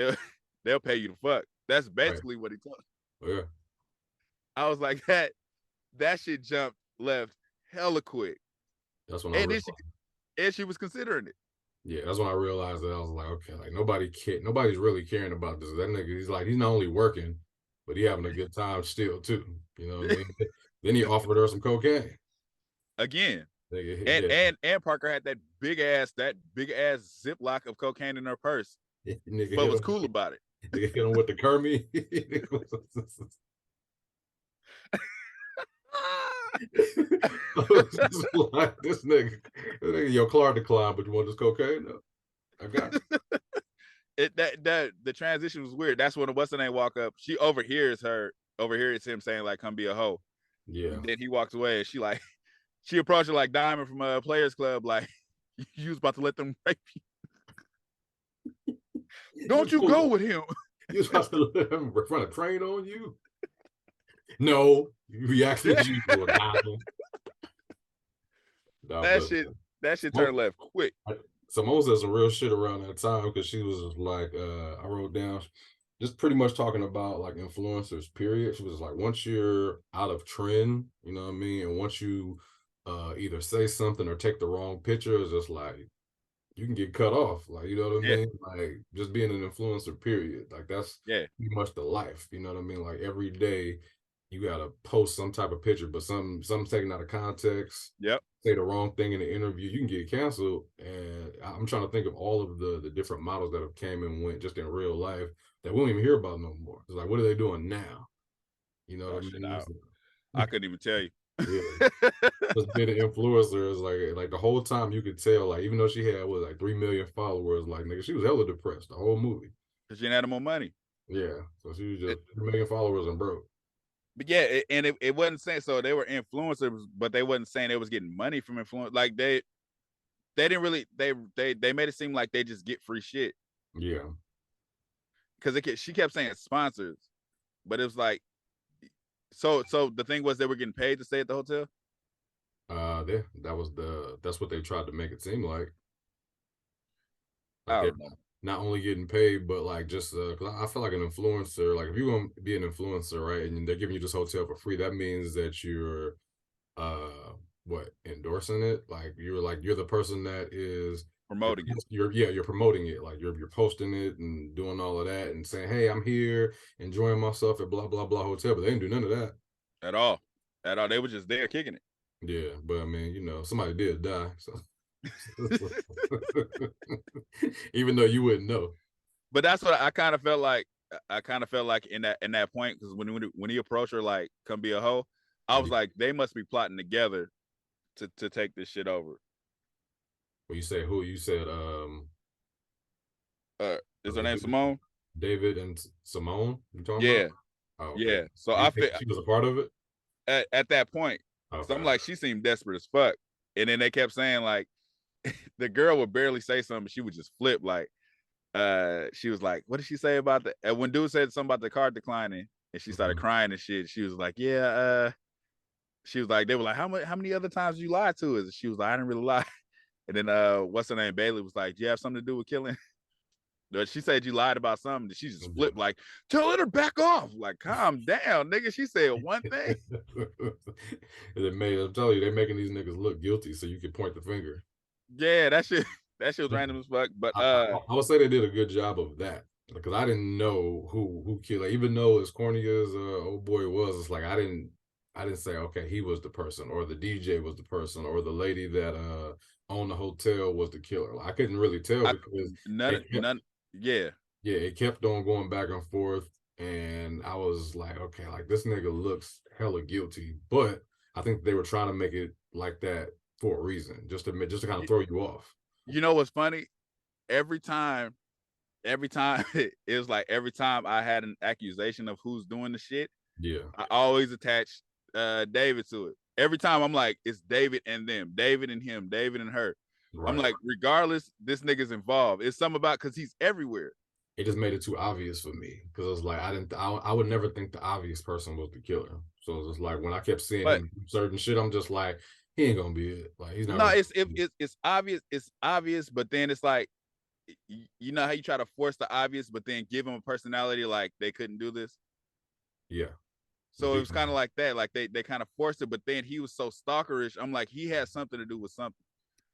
S2: they'll pay you to fuck. That's basically what he told.
S3: Yeah.
S2: I was like, that shit jumped left hella quick.
S3: That's when I realized.
S2: And she was considering it.
S3: Yeah, that's when I realized that I was like, okay, like nobody's really caring about this. That nigga, he's not only working, but he having a good time still too. You know what I mean? Then he offered her some cocaine.
S2: Again. And Parker had that big ass Ziploc of cocaine in her purse. But was cool about it.
S3: Nigga hit him with the Kermit. Like, this nigga, your card declined, but you want this cocaine? No, I got
S2: it. The transition was weird. That's when what's the name walk up. She overhears him saying like, "Come be a hoe."
S3: Yeah.
S2: And then he walks away, and she approached her like Diamond from a Players Club, like, you was about to let them rape you. Don't you go with him?
S3: You was about to let him run a train on you? No, you reacted as usual.
S2: That shit turned left quick.
S3: Simone said some real shit around that time because she was like, I wrote down, just pretty much talking about like influencers, period. She was like, once you're out of trend, you know what I mean? And once you either say something or take the wrong picture, it's just like, you can get cut off. Like, you know what I mean? Like, just being an influencer, period. Like, that's pretty much the life. You know what I mean? Like, every day, you gotta post some type of picture, but something's taken out of context.
S2: Yep.
S3: Say the wrong thing in the interview, you can get canceled. And I'm trying to think of all of the different models that have came and went just in real life that we don't even hear about no more. It's like, what are they doing now? You know what I mean?
S2: I couldn't even tell you.
S3: Yeah. Just being an influencer is like the whole time you could tell, like, even though she had like 3 million followers, like, nigga, she was hella depressed the whole movie.
S2: Because she didn't have more money.
S3: Yeah. So she was just 3 million followers and broke.
S2: But yeah, and it wasn't saying, so they were influencers, but they wasn't saying they was getting money from influence. Like they didn't really, they made it seem like they just get free shit.
S3: Yeah.
S2: because she kept saying sponsors, but it was like, so the thing was they were getting paid to stay at the hotel.
S3: That's what they tried to make it seem like.
S2: I
S3: They're
S2: don't know.
S3: not only getting paid, but like just because I feel like an influencer, like if you're gonna be an influencer, right, and they're giving you this hotel for free, that means that you're endorsing it. Like you're the person that is
S2: Promoting it.
S3: You're promoting it. Like you're posting it and doing all of that and saying, hey, I'm here enjoying myself at blah blah blah hotel, but they didn't do none of that
S2: at all. They were just there kicking it.
S3: Yeah, but I mean, somebody did die, so even though you wouldn't know.
S2: But that's what I kind of felt like. I kind of felt like in that point, because when he approached her like, come be a hoe, I was like, they must be plotting together to take this shit over.
S3: Well, you say who? You said
S2: is her name Simone?
S3: David and Simone? You talking
S2: about?
S3: Oh, okay.
S2: Yeah. So I feel
S3: she was a part of it
S2: at that point. Okay. So I'm like, she seemed desperate as fuck. And then they kept saying like, the girl would barely say something, she would just flip. Like, she was like, what did she say about the? And when dude said something about the card declining, and she started crying and shit, she was like, yeah. She was like, they were like, how many other times you lied to us? And she was like, I didn't really lie. And then what's her name? Bailey was like, do you have something to do with killing? She said you lied about something. She just flipped like, tell her to back off. Like, calm down, nigga. She said one thing.
S3: I'm telling you, they're making these niggas look guilty so you can point the finger.
S2: Yeah, that shit was random as fuck. But
S3: I would say they did a good job of that, because I didn't know who killed. Like, even though as corny as old boy was, it's like I didn't say, okay, he was the person, or the DJ was the person, or the lady that owned the hotel was the killer. Like, I couldn't really tell because
S2: none. Yeah,
S3: it kept on going back and forth, and I was like, okay, like this nigga looks hella guilty, but I think they were trying to make it like that for a reason, just to kind of throw you off.
S2: You know what's funny? Every time it was like every time I had an accusation of who's doing the shit, I always attach David to it. Every time I'm like, it's David and them, David and him, David and her. Right. I'm like, regardless, this nigga's involved. It's something about because he's everywhere.
S3: It just made it too obvious for me, because it was like I would never think the obvious person was the killer. So it was just like when I kept seeing him do certain shit, I'm just like, he ain't gonna be it. Like, he's not.
S2: No, it's obvious. It's obvious, but then it's like, you know how you try to force the obvious, but then give him a personality like they couldn't do this.
S3: Yeah.
S2: So it was kind of like that. Like they kind of forced it, but then he was so stalkerish. I'm like, he has something to do with something.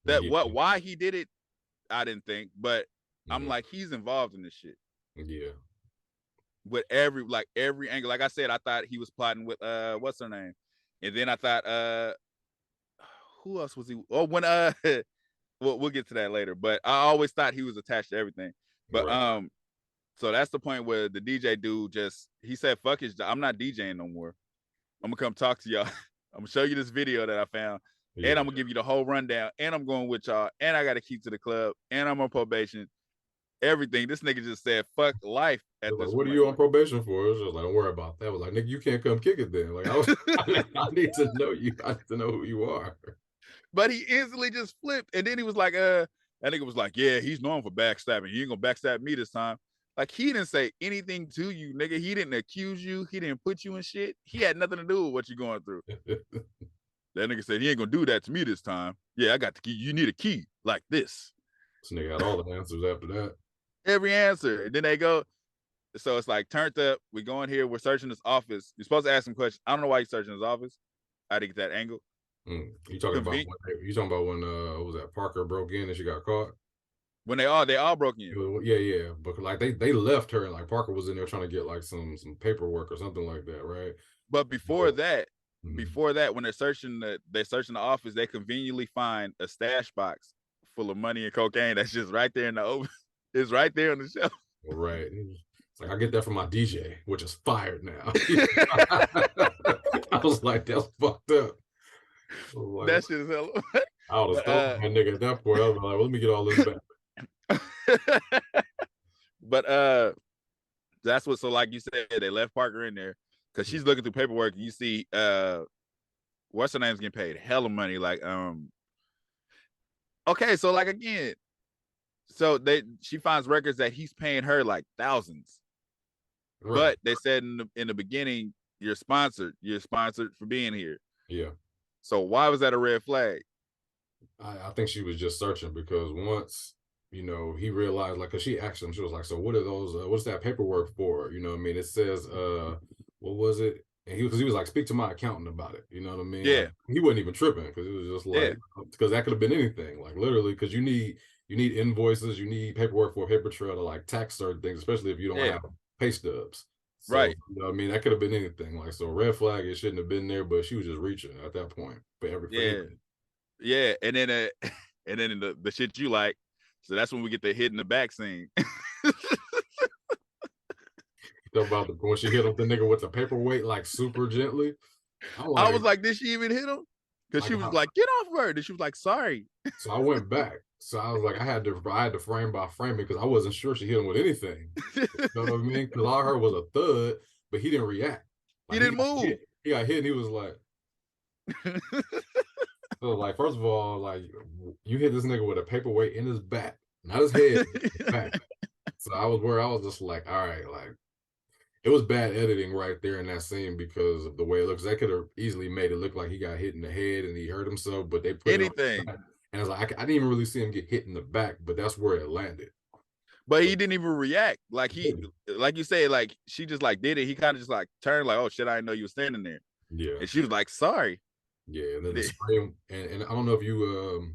S2: Why he did it, I didn't think, but I'm like, he's involved in this shit.
S3: Yeah.
S2: With every angle. Like I said, I thought he was plotting with what's her name? And then I thought who else was he? Oh, when we'll get to that later. But I always thought he was attached to everything. But so that's the point where the DJ dude he said, fuck his job. I'm not DJing no more. I'm gonna come talk to y'all. I'm gonna show you this video that I found. Yeah. And I'm gonna give you the whole rundown, and I'm going with y'all, and I got a key to the club, and I'm on probation. Everything. This nigga just said, fuck life at this
S3: point. What are you on probation for? It was just like, don't worry about that. I was like, nigga, you can't come kick it then. Like, I need to know you. I need to know who you are.
S2: But he instantly just flipped, and then he was like, that nigga was like, yeah, he's known for backstabbing. He ain't gonna backstab me this time. Like, he didn't say anything to you, nigga. He didn't accuse you. He didn't put you in shit. He had nothing to do with what you're going through. That nigga said, he ain't gonna do that to me this time. Yeah, I got the key. You need a key like this.
S3: This nigga had all the answers after that.
S2: Every answer. And then they go, so it's like, turned up. We go in here. We're searching his office. You're supposed to ask him questions. I don't know why you're searching his office. I didn't get that angle.
S3: You talking about when what was that, Parker broke in and she got caught?
S2: When they all broke in.
S3: Yeah. But like they left her, and like Parker was in there trying to get like some paperwork or something like that, right?
S2: But before that, when they're searching the office, they conveniently find a stash box full of money and cocaine that's just right there in the oven. It's right there on the shelf.
S3: Right. It's like, I get that from my DJ, which is fired now. I was like, that's fucked up.
S2: Like, that shit is hella.
S3: I would have stolen my nigga at that point. I was like, well, let me get all this back.
S2: But that's what. So like you said, they left Parker in there because she's looking through paperwork. And you see, what's her name's getting paid hella money. Like, okay, so like again, so she finds records that he's paying her like thousands.
S3: Right.
S2: But they said in the beginning, you're sponsored. You're sponsored for being here.
S3: Yeah.
S2: So why was that a red flag?
S3: I think she was just searching because once, he realized, like, cause she asked him, she was like, so what are those, what's that paperwork for? You know what I mean? It says, what was it? And cause he was like, speak to my accountant about it. You know what I mean?
S2: Yeah.
S3: Like, he wasn't even tripping because it was just like, because that could have been anything, like literally, because you need invoices, you need paperwork for a paper trail to like tax certain things, especially if you don't have pay stubs. So,
S2: right.
S3: I mean, that could have been anything. Like, so red flag, it shouldn't have been there, but she was just reaching at that point for anything.
S2: Yeah, and then and then the shit you like, so that's when we get the hit in the back scene.
S3: About when she hit up the nigga with the paperweight like super gently.
S2: I was like, did she even hit him? Because
S3: like,
S2: she was like, get off her. And she was like, sorry.
S3: So I went back. So I was like, I had to frame by frame because I wasn't sure she hit him with anything. You know what I mean? Because all I heard was a thud, but he didn't react.
S2: Like, he didn't move.
S3: He got hit and he was like, so like, first of all, like, you hit this nigga with a paperweight in his back, not his head, his back. So I was just like, all right, like, it was bad editing right there in that scene because of the way it looks. That could have easily made it look like he got hit in the head and he hurt himself, but they put
S2: anything.
S3: It on, and I was like, I didn't even really see him get hit in the back, but that's where it landed.
S2: But he didn't even react. Like like you say, like she just like did it. He kind of just like turned like, oh shit, I didn't know you were standing there.
S3: Yeah.
S2: And she was like, sorry.
S3: Yeah, and then the spray, and I don't know if you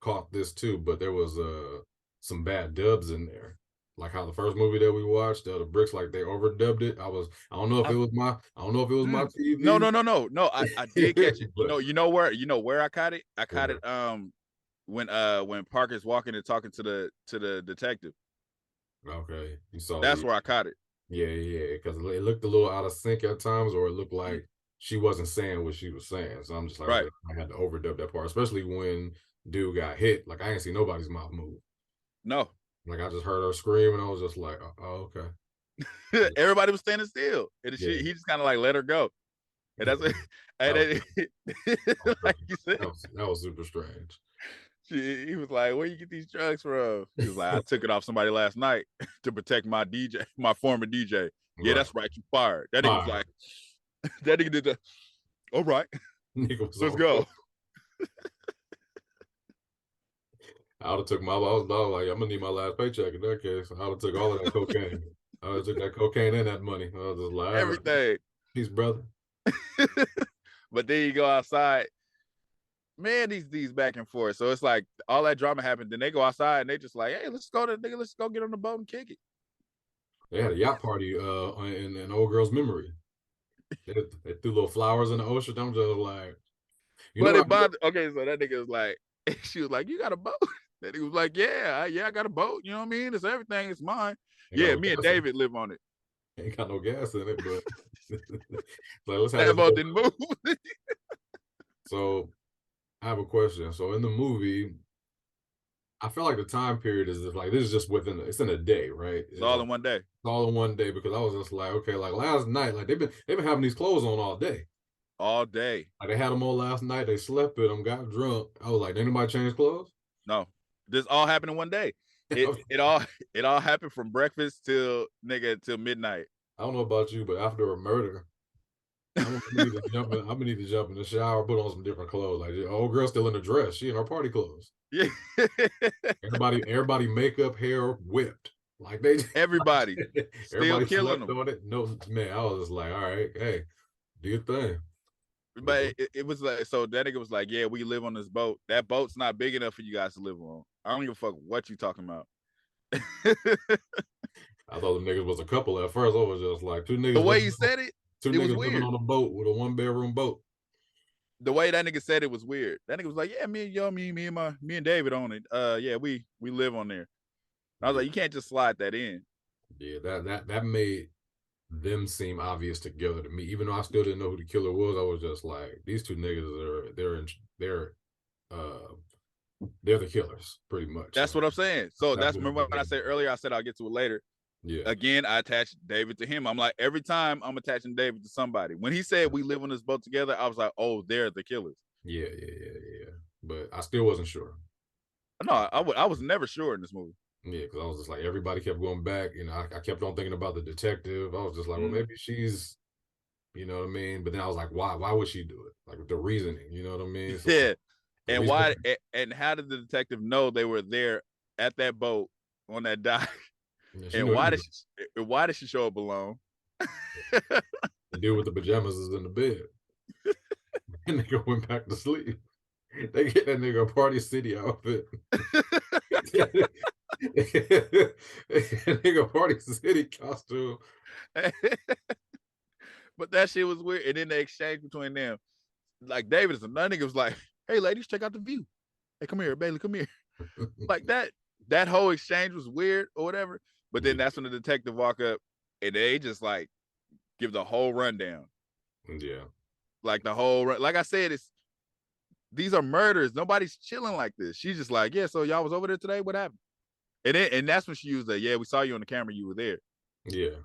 S3: caught this too, but there was some bad dubs in there. Like how the first movie that we watched, the bricks, like they overdubbed it. I don't know if it was my TV.
S2: No. I did catch it. But, you know where I caught it? I caught it when Parker's walking and talking to the detective.
S3: Okay, you saw.
S2: That's where I caught it.
S3: Yeah, because it looked a little out of sync at times, or it looked like she wasn't saying what she was saying. So I'm just like,
S2: right.
S3: I had to overdub that part, especially when dude got hit. Like I didn't see nobody's mouth move.
S2: No.
S3: Like I just heard her scream, and I was just like, "Oh,
S2: okay." Everybody was standing still, and he just kind of like let her go, and that's what. And like you said,
S3: that was super strange.
S2: He was like, "Where you get these drugs from?" He was like, "I took it off somebody last night to protect my DJ, my former DJ." Yeah, that's right. You fired. That nigga was like, that nigga did the. All right, let's go.
S3: I would have took I was like, I'm gonna need my last paycheck in that case. I would have took all of that cocaine. I would have took that cocaine and that money. I was just like,
S2: everything.
S3: Peace, brother.
S2: But then you go outside. Man, these back and forth. So it's like all that drama happened. Then they go outside and they just like, hey, let's go get on the boat and kick it.
S3: They had a yacht party in old girl's memory. They threw little flowers in the ocean. I'm just like,
S2: okay, so that nigga was like, she was like, you got a boat? That nigga was like, yeah, I got a boat. You know what I mean? It's everything. It's mine. Yeah, me and David live on it.
S3: Ain't got no gas in it, but like, let's have
S2: that boat didn't move.
S3: So I have a question. So in the movie, I feel like the time period is just like, this is just it's in a day, right?
S2: It's all in one day.
S3: It's all in one day because I was just like, okay, like last night, like they've been having these clothes on all day.
S2: All day.
S3: Like they had them on last night. They slept with them, got drunk. I was like, did anybody change clothes?
S2: No. This all happened in one day. It all happened from breakfast till midnight.
S3: I don't know about you, but after a murder, I'm gonna need to jump in the shower, put on some different clothes. Like old girl still in the dress. She in her party clothes.
S2: Yeah.
S3: everybody makeup, hair whipped. Like
S2: everybody still killing them.
S3: On it. No, man, I was just like, all right, hey, do your thing.
S2: But it was like, so that nigga was like, yeah, we live on this boat. That boat's not big enough for you guys to live on. I don't give a fuck what you talking about.
S3: I thought the niggas was a couple at first. I was just like, two niggas.
S2: The way he said it,
S3: two niggas living on a boat with a 1-bedroom boat.
S2: The way that nigga said it was weird. That nigga was like, yeah, me and David on it. Yeah, we live on there. And I was like, you can't just slide that in.
S3: Yeah, that made them seem obvious together to me. Even though I still didn't know who the killer was, I was just like, these two niggas they're the killers, pretty much.
S2: That's what I'm saying. So that's remember when I said earlier, I said I'll get to it later.
S3: Yeah.
S2: Again, I attached David to him. I'm like, every time I'm attaching David to somebody. When he said we live on this boat together, I was like, oh, they're the killers.
S3: Yeah. But I still wasn't sure.
S2: No, I was never sure in this movie.
S3: Yeah, because I was just like, everybody kept going back, and I kept on thinking about the detective. I was just like, well, maybe she's, you know what I mean? But then I was like, why? Why would she do it? Like the reasoning, you know what I mean? So
S2: Yeah.
S3: the
S2: And
S3: reason,
S2: why? And how did the detective know they were there at that boat on that dock?
S3: yeah, she
S2: And
S3: knew
S2: why
S3: anyway.
S2: did she show up alone?
S3: The dude with the pajamas is in the bed, and nigga went back to sleep. They get that nigga a Party City outfit. Nigga Party City costume.
S2: But that shit was weird. And then the exchange between them, like David is another nigga was like, "Hey, ladies, check out the view. Hey, come here, Bailey, come here." Like that whole exchange was weird or whatever. But then that's when the detective walk up and they just like give the whole rundown.
S3: Yeah.
S2: Like the whole like I said, these are murders. Nobody's chilling like this. She's just like, yeah, so y'all was over there today. What happened? And that's when she used the, yeah, we saw you on the camera. You were there.
S3: Yeah.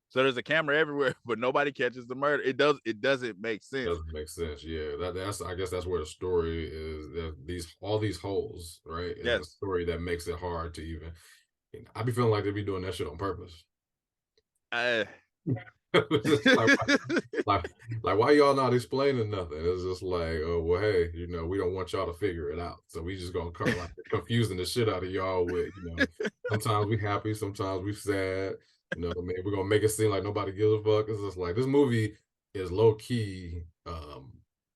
S2: So there's a camera everywhere, but nobody catches the murder. It doesn't make sense.
S3: Doesn't make sense. Yeah. That's I guess that's where the story is. That all these holes, right? In the story that makes it hard to even. I be feeling like they be doing that shit on purpose. Just like why y'all not explaining nothing? It's just like, oh well, hey, you know, we don't want y'all to figure it out, so we just gonna like confusing the shit out of y'all with, you know, sometimes we happy, sometimes we sad, you know what I mean? We're gonna make it seem like nobody gives a fuck. It's just like this movie is low key,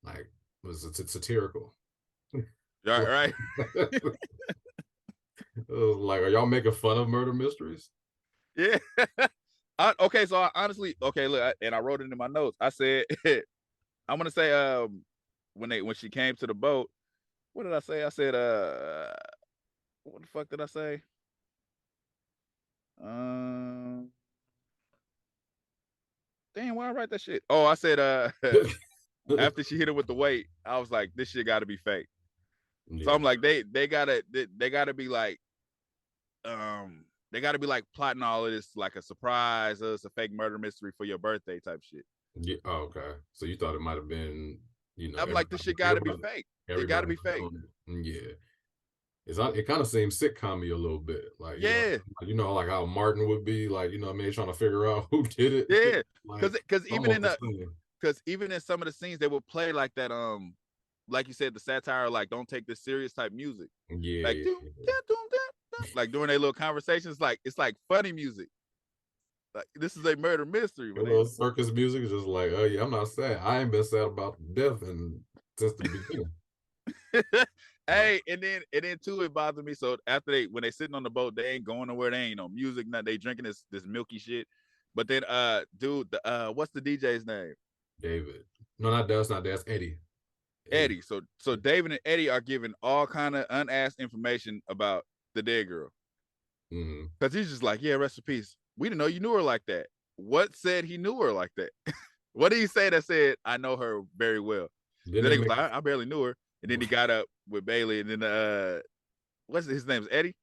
S3: like was satirical.
S2: Right.
S3: Like, are y'all making fun of murder mysteries?
S2: Yeah. Okay, so I honestly, okay, look, and I wrote it in my notes. I said, I'm gonna say, when she came to the boat, what did I say? I said, what the fuck did I say? Damn, why I write that shit? Oh, I said, after she hit her with the weight, I was like, this shit got to be fake. Yeah. So I'm like, they gotta be like, they gotta be like plotting all of this like a surprise, it's a fake murder mystery for your birthday type shit.
S3: Yeah. Oh, okay. So you thought it might have been, you know,
S2: I'm like, this shit gotta be fake. It gotta be fake.
S3: Yeah. It kind of seems sitcom-y a little bit. Like,
S2: yeah,
S3: you know, like how Martin would be, like, you know what I mean, trying to figure out who did it.
S2: Yeah.
S3: Like,
S2: because even in some of the scenes they would play like that, like you said, the satire, like don't take this serious type music.
S3: Yeah.
S2: Like like during their little conversations, like it's like funny music. Like this is a murder mystery.
S3: A little circus music is just like, oh yeah, I'm not sad. I ain't been sad about death since the beginning.
S2: Hey, and then too, it bothered me. So after when they sitting on the boat, they ain't going nowhere. They ain't no music. Nothing. They drinking this milky shit. But then, dude, what's the DJ's name?
S3: David. No, that's not. That's Eddie.
S2: Eddie. So David and Eddie are giving all kind of unasked information about the dead girl. Because he's just like, yeah, rest in peace. We didn't know you knew her like that. What said he knew her like that? What did he say that said, I know her very well? Then he was like, I barely knew her. And then he got up with Bailey, and then what's his name? Is Eddie?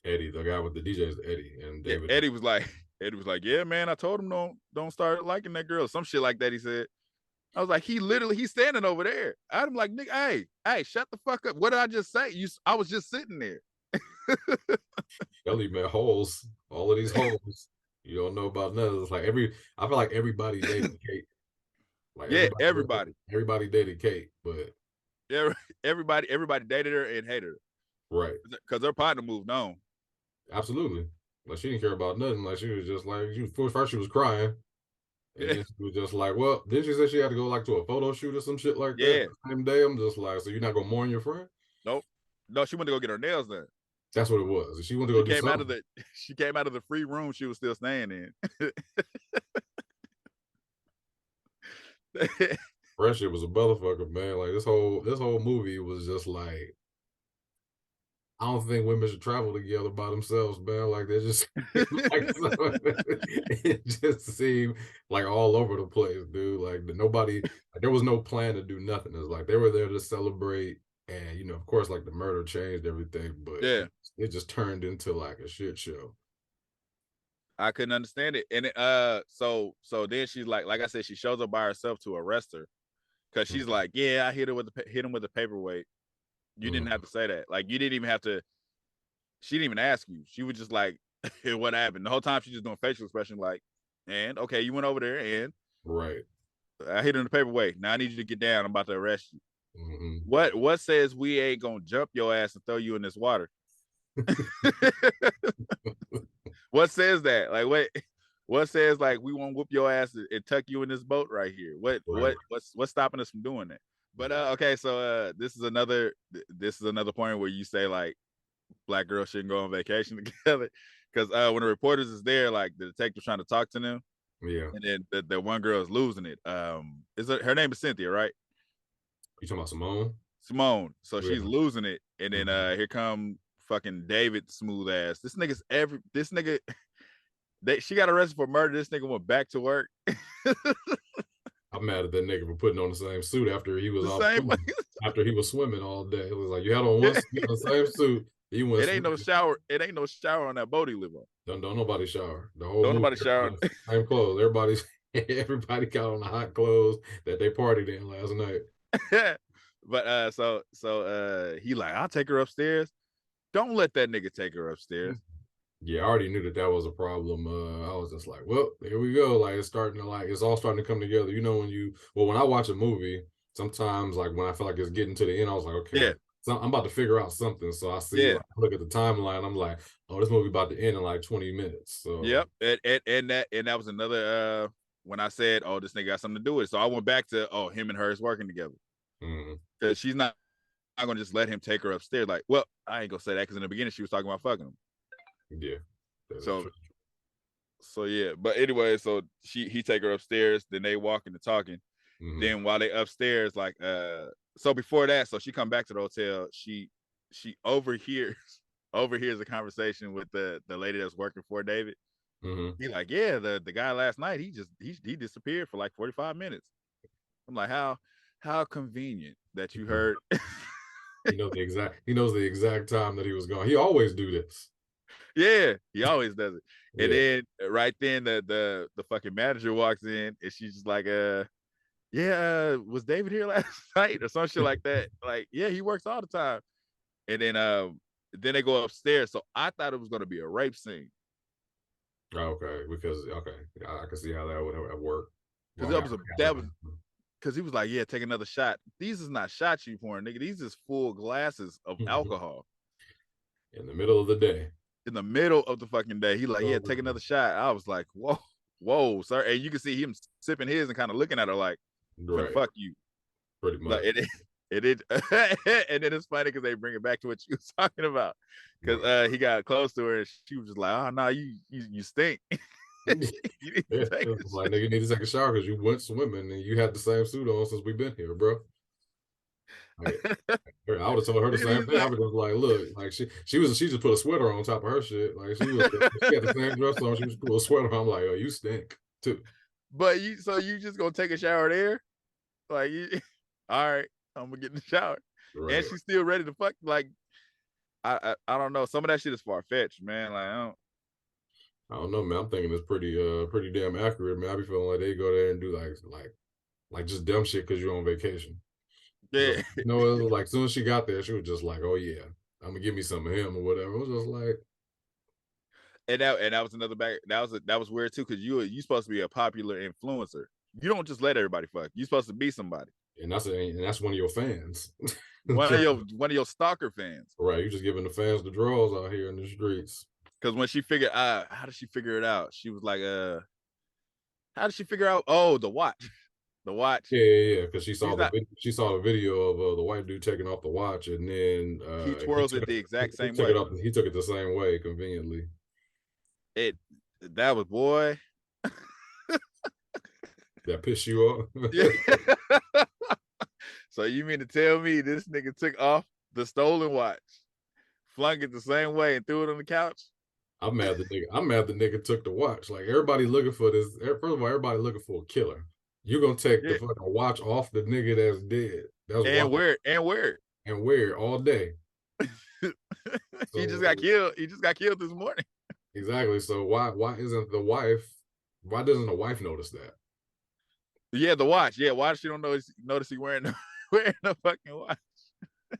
S3: Eddie, the guy with the DJ is Eddie, and David.
S2: Yeah, Eddie was like, yeah, man, I told him don't start liking that girl. Some shit like that. He said. I was like, he's standing over there. I'm like, nigga, hey, shut the fuck up. What did I just say? I was just sitting there.
S3: Ellie, man, holes. All of these holes. You don't know about none. It's like I feel like everybody dated Kate. Like
S2: yeah, everybody
S3: dated Kate, but
S2: yeah, everybody dated her and hated her,
S3: right?
S2: Because her partner moved on.
S3: Absolutely, like she didn't care about nothing. Like she was just like, first she was crying, and then she was just like, well, then she said she had to go like to a photo shoot or some shit like that. The same day, I'm just like, so you're not gonna mourn your friend?
S2: Nope. No, she went to go get her nails done.
S3: That's what it was. She went to go do something.
S2: She came out of the free room she was still staying in.
S3: Friendship was a motherfucker, man. Like this whole movie was just like, I don't think women should travel together by themselves, man. Like they just like, it just seemed like all over the place, dude. Like there was no plan to do nothing. It's like they were there to celebrate, and you know, of course, like the murder changed everything, but
S2: yeah,
S3: it just turned into like a shit show.
S2: I couldn't understand it. And so then she's like I said, she shows up by herself to arrest her. Cause she's like, yeah, I hit him with the paperweight. You didn't have to say that. Like you didn't even have to. she didn't even ask you. She was just like, what happened? The whole time she just doing facial expression like, and okay, you went over there and
S3: Right.
S2: I hit her in the paper way. Now I need you to get down. I'm about to arrest you.
S3: Mm-hmm.
S2: What says we ain't gonna jump your ass and throw you in this water? What says that? Like what says like we won't whoop your ass and tuck you in this boat right here? What's stopping us from doing that? But okay, so this is another point where you say like black girls shouldn't go on vacation together. Because when the reporters is there, like the detective's trying to talk to them.
S3: Yeah.
S2: And then the one girl is losing it. Her name is Cynthia, right?
S3: You talking about Simone?
S2: Simone. So
S3: Yeah.
S2: she's losing it. And then here come fucking David smooth ass. This nigga she got arrested for murder. This nigga went back to work.
S3: I'm mad at that nigga for putting on the same suit after he was after he was swimming all day. It was like you had on one suit, the same suit. He went.
S2: It ain't no shower. It ain't no shower on that boat he live on.
S3: Don't nobody shower. The whole
S2: don't
S3: movie,
S2: nobody shower.
S3: Same clothes. Everybody got on the hot clothes that they partied in last night.
S2: But so he like, I'll take her upstairs. Don't let that nigga take her upstairs.
S3: Yeah, I already knew that was a problem. I was just like, well, here we go. Like it's all starting to come together. You know, when I watch a movie, sometimes like when I feel like it's getting to the end, I was like, okay, yeah. So I'm about to figure out something. So I see, like, look at the timeline. I'm like, oh, this movie about to end in like 20 minutes. So
S2: yep, and that was another when I said, oh, this nigga got something to do with it. So I went back to, oh, him and her is working together because she's not gonna just let him take her upstairs. Like, well, I ain't gonna say that because in the beginning she was talking about fucking him.
S3: Yeah.
S2: So yeah, but anyway, so he take her upstairs, then they walking and talking. Then while they upstairs, like so before that, so she come back to the hotel, she overhears a conversation with the lady that's working for David. He like, yeah, the guy last night, he disappeared for like 45 minutes. I'm like, how convenient that you heard.
S3: He knows the exact time that he was gone. He always do this.
S2: Yeah, he always does it. And then right then the fucking manager walks in and she's just like, was David here last night or some shit like that? Like, yeah, he works all the time. And then they go upstairs. So I thought it was gonna be a rape scene.
S3: Okay, because I can see how that would work.
S2: Because he was like, yeah, take another shot. These is not shots you pouring, nigga. These is full glasses of alcohol.
S3: In the middle of the day.
S2: In the middle of the fucking day. He like, yeah, take another shot. I was like, whoa, sir. And you can see him sipping his and kind of looking at her like, fuck you.
S3: Pretty much.
S2: Like, and then it's funny because they bring it back to what you was talking about. Because he got close to her and she was just like, oh, no, you stink.
S3: Like, nigga, you need to take a shower because you went swimming and you had the same suit on since we've been here, bro. Like, I would have told her the same thing. I was just like, look, like she just put a sweater on top of her shit. Like she had the same dress on. She was put a sweater on. I'm like, oh, you stink too.
S2: But you just gonna take a shower there? Like, all right, I'm gonna get in the shower, and she's still ready to fuck. Like, I don't know. Some of that shit is far fetched, man. Like,
S3: I don't know, man. I'm thinking it's pretty damn accurate, man. I be feeling like they go there and do like just dumb shit because you're on vacation.
S2: Yeah.
S3: You know, it was like as soon as she got there, she was just like, oh yeah, I'm gonna give me some of him or whatever. It was just like,
S2: and that was another back. That was weird too, because you supposed to be a popular influencer. You don't just let everybody fuck. You're supposed to be somebody.
S3: And that's one of your fans.
S2: one of your stalker fans.
S3: Right. You're just giving the fans the draws out here in the streets.
S2: Because when she figured out, how did she figure it out? She was like, how did she figure out? Oh, the watch. The watch.
S3: Yeah. Because she saw the video of the white dude taking off the watch, and then
S2: he twirls it the exact same way.
S3: He took it the same way conveniently.
S2: That was, boy.
S3: That pissed you off?
S2: Yeah. So you mean to tell me this nigga took off the stolen watch, flung it the same way, and threw it on the couch?
S3: I'm mad the nigga took the watch. Like, everybody looking for this. First of all, everybody looking for a killer. You're gonna take the fucking watch off the nigga that's dead. And wear it all day.
S2: He just got killed this morning.
S3: Exactly. So why doesn't the wife notice that?
S2: Yeah, the watch. Yeah, why does she don't notice he wearing the fucking watch?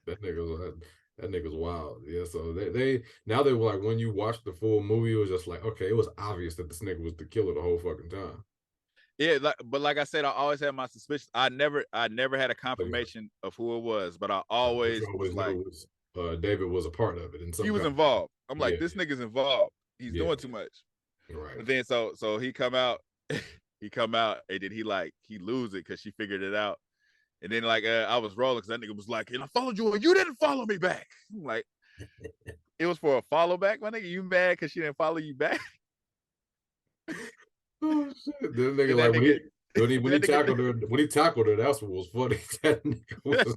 S3: That nigga was That nigga's wild. Yeah, so they now they were like, when you watch the full movie, it was just like, okay, it was obvious that this nigga was the killer the whole fucking time.
S2: Yeah, but like I said, I always had my suspicions. I never had a
S3: But yeah,
S2: confirmation of who it was, but I
S3: but you
S2: always was
S3: always
S2: like,
S3: knew it was David was a part of it in
S2: he
S3: some
S2: was
S3: kind.
S2: involved. I'm
S3: Yeah,
S2: like, this nigga's involved. He's
S3: yeah,
S2: doing too much.
S3: right.
S2: But then so he come out, he come out, and then he lose it because she figured it out. And then like I was rolling because that nigga was like, and I followed you and you didn't follow me back. I'm like, it was for a follow back, my nigga. You mad because she didn't follow you back?
S3: Oh shit! The nigga
S2: And that
S3: like
S2: nigga,
S3: when he
S2: that
S3: tackled her, that's what was funny. That nigga was,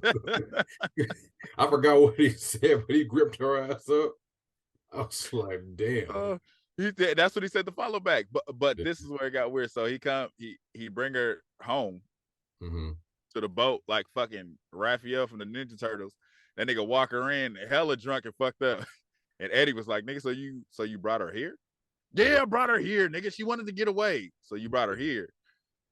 S3: I forgot what he said, but he gripped her ass up. I was like, damn.
S2: that's what he said to follow back. But
S3: Yeah.
S2: this is where it got weird. So he bring her home
S3: Mm-hmm.
S2: to the boat like fucking Raphael from the Ninja Turtles. That nigga walk her in hella drunk and fucked up. And Eddie was like, nigga, so you brought her here? Yeah, I brought her here, nigga. She wanted to get away. So you brought her here.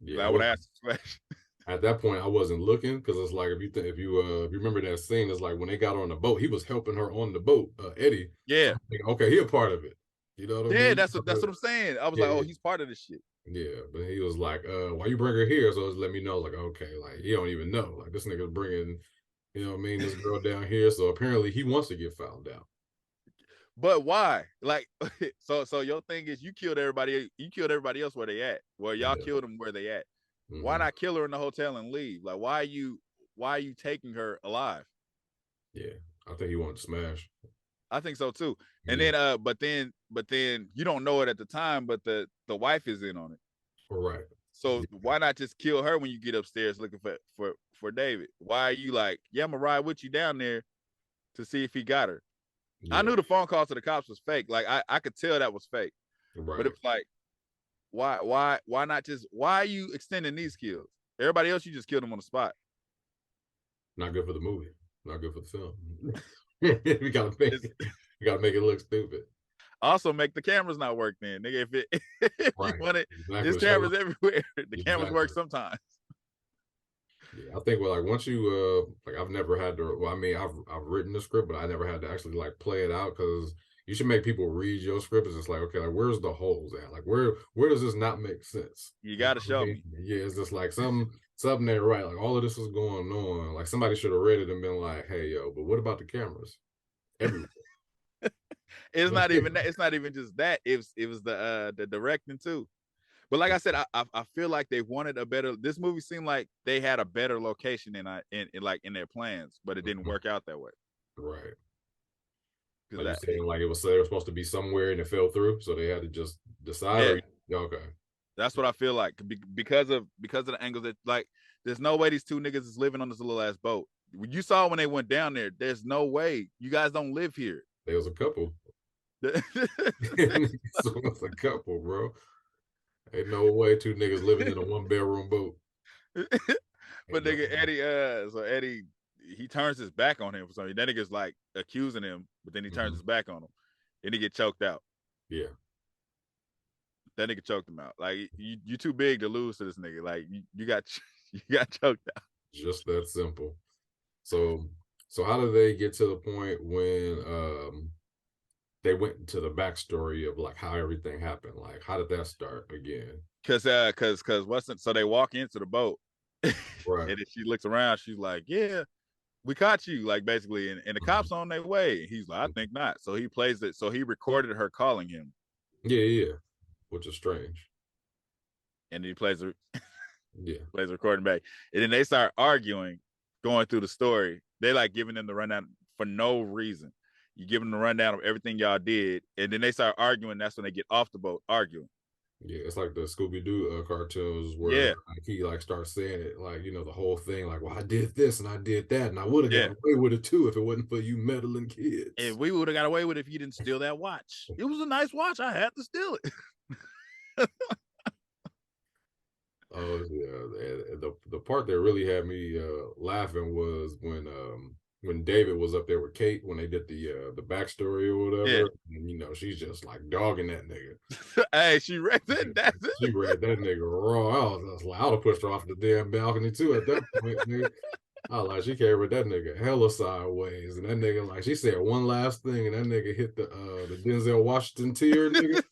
S3: Yeah,
S2: Like, I would ask this question.
S3: at that point I wasn't looking because it's like if you remember that scene, it's like when they got on the boat, he was helping her on the boat, Eddie. So
S2: Yeah.
S3: I'm thinking, okay, he a part of it. You know what I
S2: Yeah,
S3: mean?
S2: that's what I'm saying. I was like,
S3: Yeah,
S2: oh, he's part of this shit.
S3: yeah. But he was like, why you bring her here? So let me know. I was like, okay, like he don't even know. Like this nigga's bringing, you know what I mean, this girl down here. So apparently he wants to get found out.
S2: But why? Like, so your thing is you killed everybody else where they at. Well, y'all
S3: Yeah.
S2: killed them where they at.
S3: Mm-hmm.
S2: Why not kill her in the hotel and leave? Like, why are you taking her alive?
S3: Yeah, I think he wanted to smash.
S2: I think so too. And then but then you don't know it at the time, but the wife is in on it.
S3: Right.
S2: So why not just kill her when you get upstairs looking for David? Why are you like, yeah, I'm gonna ride with you down there to see if he got her?
S3: Yeah.
S2: I knew the phone call to the cops was fake. Like I could tell that was fake.
S3: Right.
S2: But it's like, why not just why are you extending these kills? Everybody else you just killed them on the spot.
S3: Not good for the movie. Not good for the film. we gotta make it look stupid.
S2: Also, make the cameras not work then, nigga. If
S3: Right.
S2: you want it,
S3: Exactly.
S2: there's cameras everywhere. The
S3: Exactly.
S2: cameras work sometimes.
S3: Yeah, I think like once you like I've never had to. Well, I mean I've written the script, but I never had to actually like play it out because you should make people read your script. It's just like, okay, like where's the holes at? Like where does this not make sense?
S2: You got to show me.
S3: Yeah, it's just like something ain't right. Like all of this is going on. Like somebody should have read it and been like, hey yo, but what about the cameras? Everywhere.
S2: It's not even that. It's not even just that. It was the directing too. But like I said, I feel like they wanted a better. This movie seemed like they had a better location in their plans, but it didn't work out that way.
S3: Right.
S2: Like
S3: you saying like they were supposed to be somewhere and it fell through, so they had to just decide.
S2: Yeah.
S3: Okay.
S2: That's what I feel like because of the angles that like. There's no way these two niggas is living on this little ass boat. You saw when they went down there. There's no way. You guys don't live here.
S3: There was a couple. It was a couple, bro. Ain't no way two niggas living in a 1-bedroom boat.
S2: But nigga Eddie, so Eddie, he turns his back on him for something. That nigga's like accusing him, but then he turns his back on him. Then he get choked out.
S3: Yeah. That
S2: nigga choked him out. Like you too big to lose to this nigga. Like you got choked out.
S3: Just that simple. So how did they get to the point when they went to the backstory of like how everything happened? Like how did that start again?
S2: Cause so they walk into the boat,
S3: right?
S2: And then she looks around. She's like, "Yeah, we caught you." Like basically, and the cops on their way. He's like, "I think not." So he plays it. So he recorded her calling him.
S3: Yeah, which is strange.
S2: And he plays a
S3: plays
S2: a recording back, and then they start arguing, going through the story. They like giving them the rundown for no reason. You give them the rundown of everything y'all did, and then they start arguing. That's when they get off the boat arguing.
S3: Yeah, it's like the Scooby-Doo cartoons where like, he like starts saying it like, you know, the whole thing like, well, I did this and I did that and I would have got away with it too if it wasn't for you meddling kids.
S2: And we would have got away with it if you didn't steal that watch. It was a nice watch. I had to steal it.
S3: Oh yeah, the part that really had me laughing was when David was up there with Kate when they did the backstory or whatever, and you know she's just like dogging that nigga.
S2: Hey, she read that.
S3: She read that nigga raw. I was like, I'd have pushed her off the damn balcony too at that point, nigga. I like she carried that nigga hella sideways, and that nigga like she said one last thing, and that nigga hit the Denzel Washington tear, nigga.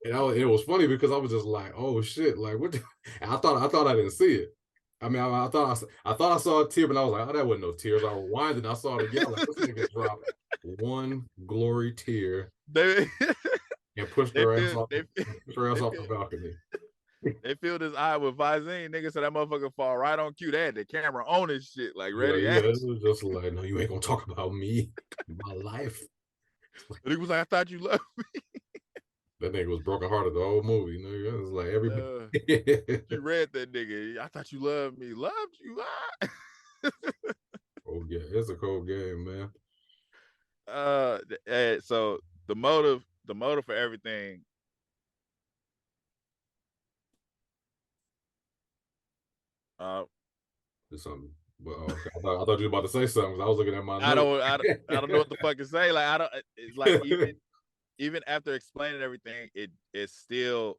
S3: And it was funny because I was just like, oh shit, like what? And I thought I didn't see it. I mean, I thought I saw a tear, but I was like, oh, that wasn't no tears. I rewinded, and I saw it again. Like this nigga dropped one glory tear
S2: They
S3: and pushed
S2: they
S3: her ass
S2: feel
S3: off,
S2: they,
S3: the balcony.
S2: they filled his eye with Visine. Nigga said that motherfucker fall right on cue. They had the camera on his shit, like ready.
S3: Yeah, it was just like, no, you ain't gonna talk about me, my life.
S2: But he was like, I thought you loved me.
S3: That nigga was brokenhearted the whole movie. Nigga. It was like everybody.
S2: You read that nigga. I thought you loved me. Loved you.
S3: Oh yeah, it's a cold game, man.
S2: So the motive for everything.
S3: Something. Well, okay. I thought you were about to say something. I was looking at my
S2: I
S3: notes.
S2: don't know what the fuck to say. Like I don't. It's like even after explaining everything, it's still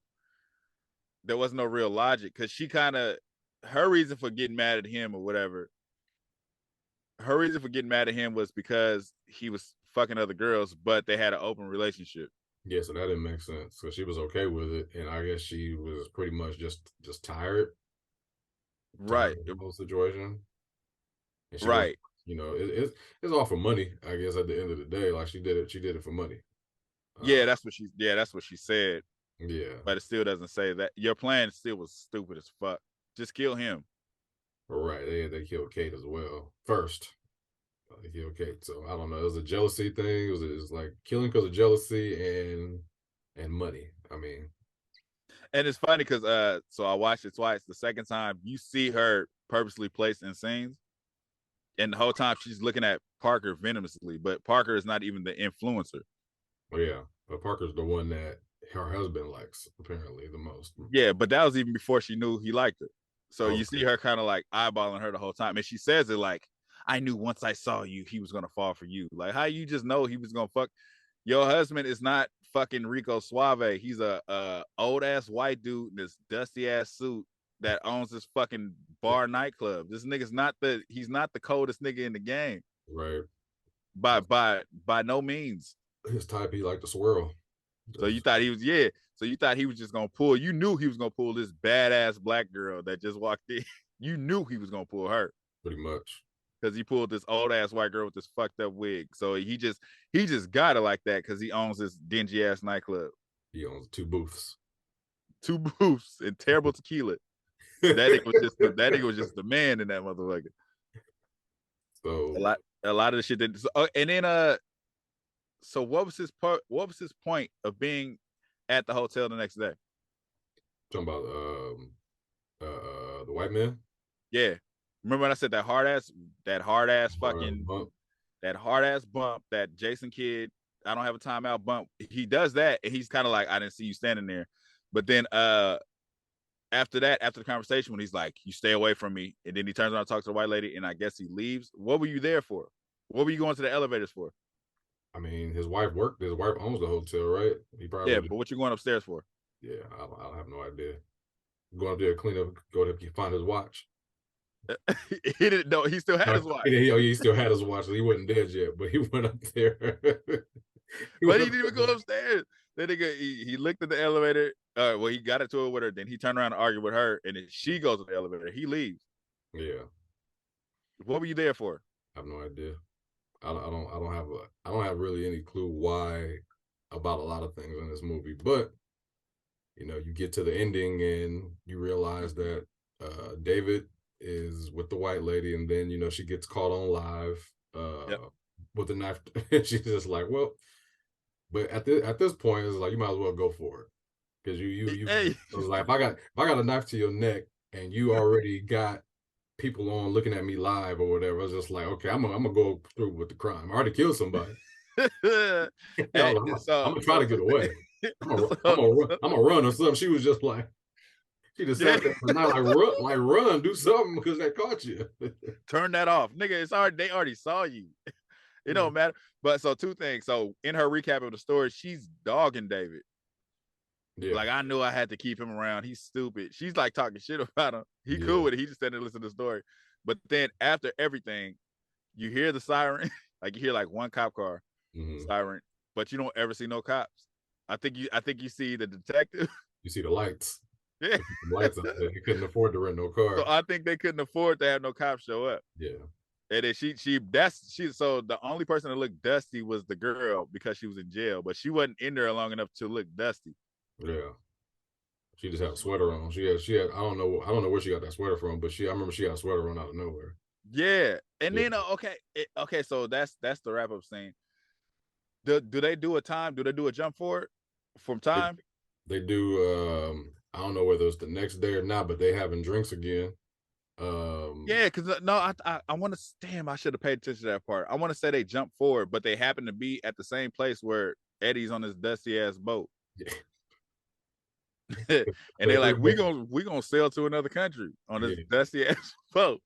S2: there was no real logic because she kind of her reason for getting mad at him or whatever. Her reason for getting mad at him was because he was fucking other girls, but they had an open relationship.
S3: Yeah, so that didn't make sense. So she was okay with it, and I guess she was pretty much just tired.
S2: Right.
S3: The whole situation.
S2: Right.
S3: Was, it's all for money. I guess at the end of the day, like she did it for money.
S2: Yeah, that's what she said.
S3: Yeah,
S2: but it still doesn't say that. Your plan still was stupid as fuck. Just kill him.
S3: Right. They killed Kate as well first. They killed Kate. So I don't know. It was a jealousy thing. It was like killing because of jealousy and money. I mean,
S2: and it's funny because so I watched it twice. The second time, you see her purposely placed in scenes, and the whole time she's looking at Parker venomously, but Parker is not even the influencer.
S3: Oh yeah, but Parker's the one that her husband likes apparently the most.
S2: Yeah, but that was even before she knew he liked her. So
S3: Okay.
S2: You see her kind of like eyeballing her the whole time, and she says it like, "I knew once I saw you, he was gonna fall for you." Like, how you just know he was gonna fuck? Your husband is not fucking Rico Suave. He's a old ass white dude in this dusty ass suit that owns this fucking bar nightclub. This nigga's he's not the coldest nigga in the game.
S3: Right.
S2: By no means.
S3: His type, he like to swirl.
S2: So you thought he was So you thought he was just gonna pull. You knew he was gonna pull this badass black girl that just walked in. You knew he was gonna pull her.
S3: Pretty much.
S2: Because he pulled this old ass white girl with this fucked up wig. So he just got it like that because he owns this dingy ass nightclub.
S3: He owns 2 booths.
S2: 2 booths and terrible tequila. That nigga was just the man in that motherfucker.
S3: So
S2: a lot of the shit that and then so what was his point of being at the hotel the next day?
S3: Talking about the white man?
S2: Yeah. Remember when I said that hard ass bump, that Jason Kidd, I don't have a timeout bump. He does that and he's kind of like, I didn't see you standing there. But then after the conversation, when he's like, you stay away from me, and then he turns around and talks to the white lady, and I guess he leaves. What were you there for? What were you going to the elevators for?
S3: I mean, his wife owns the hotel, right? He probably
S2: but what you going upstairs for?
S3: Yeah, I have no idea. Going up there to clean up, go to find his watch.
S2: He didn't know. He still had his watch.
S3: He still had his watch. So he wasn't dead yet, but he went up there.
S2: He didn't even go upstairs. Then he looked at the elevator. Well, he got into it with her. Then he turned around and argued with her, and then she goes to the elevator. He leaves.
S3: Yeah.
S2: What were you there for?
S3: I have no idea. I don't have really any clue why about a lot of things in this movie, but you get to the ending and you realize that David is with the white lady, and then she gets caught on live with the knife. She's just like, well, but at this point, it's like you might as well go for it because you
S2: Hey.
S3: It was like if I got a knife to your neck and you already got people on looking at me live or whatever, I was just like, okay, I'm gonna go through with the crime. I already killed somebody. I'm gonna try to get away. I'm gonna run or something. She was just like, she just sat there for the night, like run, do something because they caught you.
S2: Turn that off, nigga. They already saw you. It don't matter. But so 2 things. So in her recap of the story, she's dogging David. Yeah. Like, I knew I had to keep him around. He's stupid. She's like talking shit about him. He cool with it. He just sitting there listening to the story. But then after everything, you hear the siren, like you hear like one cop car siren, but you don't ever see no cops. I think you see the detective.
S3: You see the lights.
S2: Yeah.
S3: The lights up there. They couldn't afford to rent no car.
S2: So I think they couldn't afford to have no cops show up.
S3: Yeah.
S2: And then so the only person that looked dusty was the girl because she was in jail, but she wasn't in there long enough to look dusty.
S3: Yeah. She just had a sweater on. She had I don't know where she got that sweater from, but I remember she had a sweater on out of nowhere.
S2: Yeah. And then okay, so that's the wrap up scene. Do they do a time? Do they do a jump forward from time?
S3: They do I don't know whether it's the next day or not, but they having drinks again.
S2: Yeah, because no, I want to. Damn, I should have paid attention to that part. I want to say they jump forward, but they happen to be at the same place where Eddie's on this dusty ass boat.
S3: Yeah.
S2: And they're like, we gonna sail to another country on this dusty ass boat.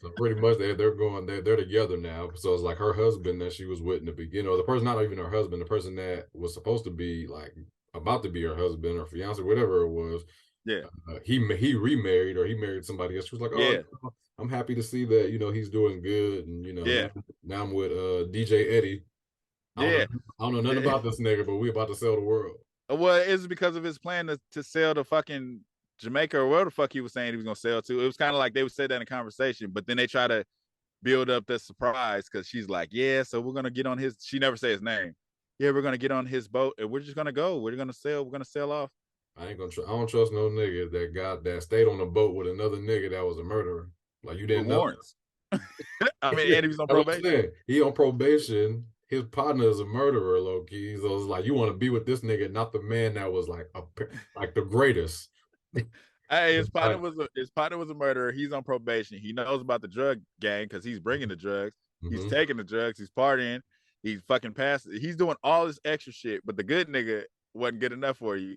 S3: So pretty much they're together now. So it's like her husband that she was with in the beginning, or the person not even her husband, the person that was supposed to be like about to be her husband or fiance, whatever it was.
S2: Yeah.
S3: He remarried, or he married somebody else. She was like, oh, yeah. I'm happy to see that, he's doing good. And, now I'm with DJ Eddie. I don't know nothing about this nigga, but we about to sell the world.
S2: Well, it's because of his plan to sell to fucking Jamaica or where the fuck he was saying he was going to sell to. It was kind of like they would say that in a conversation, but then they try to build up the surprise because she's like, yeah, so we're going to get on his, she never said his name. Yeah, we're going to get on his boat and we're just going to go. We're going to sell off.
S3: I don't trust no nigga that stayed on a boat with another nigga that was a murderer. Like, you didn't know.
S2: Warrants. I mean, and he was on probation.
S3: He on probation. His partner is a murderer, low key. So it's like, you want to be with this nigga, not the man that was like the greatest.
S2: Hey, his partner was a murderer. He's on probation. He knows about the drug gang because he's bringing the drugs. He's taking the drugs. He's partying. He's fucking passing. He's doing all this extra shit. But the good nigga wasn't good enough for you.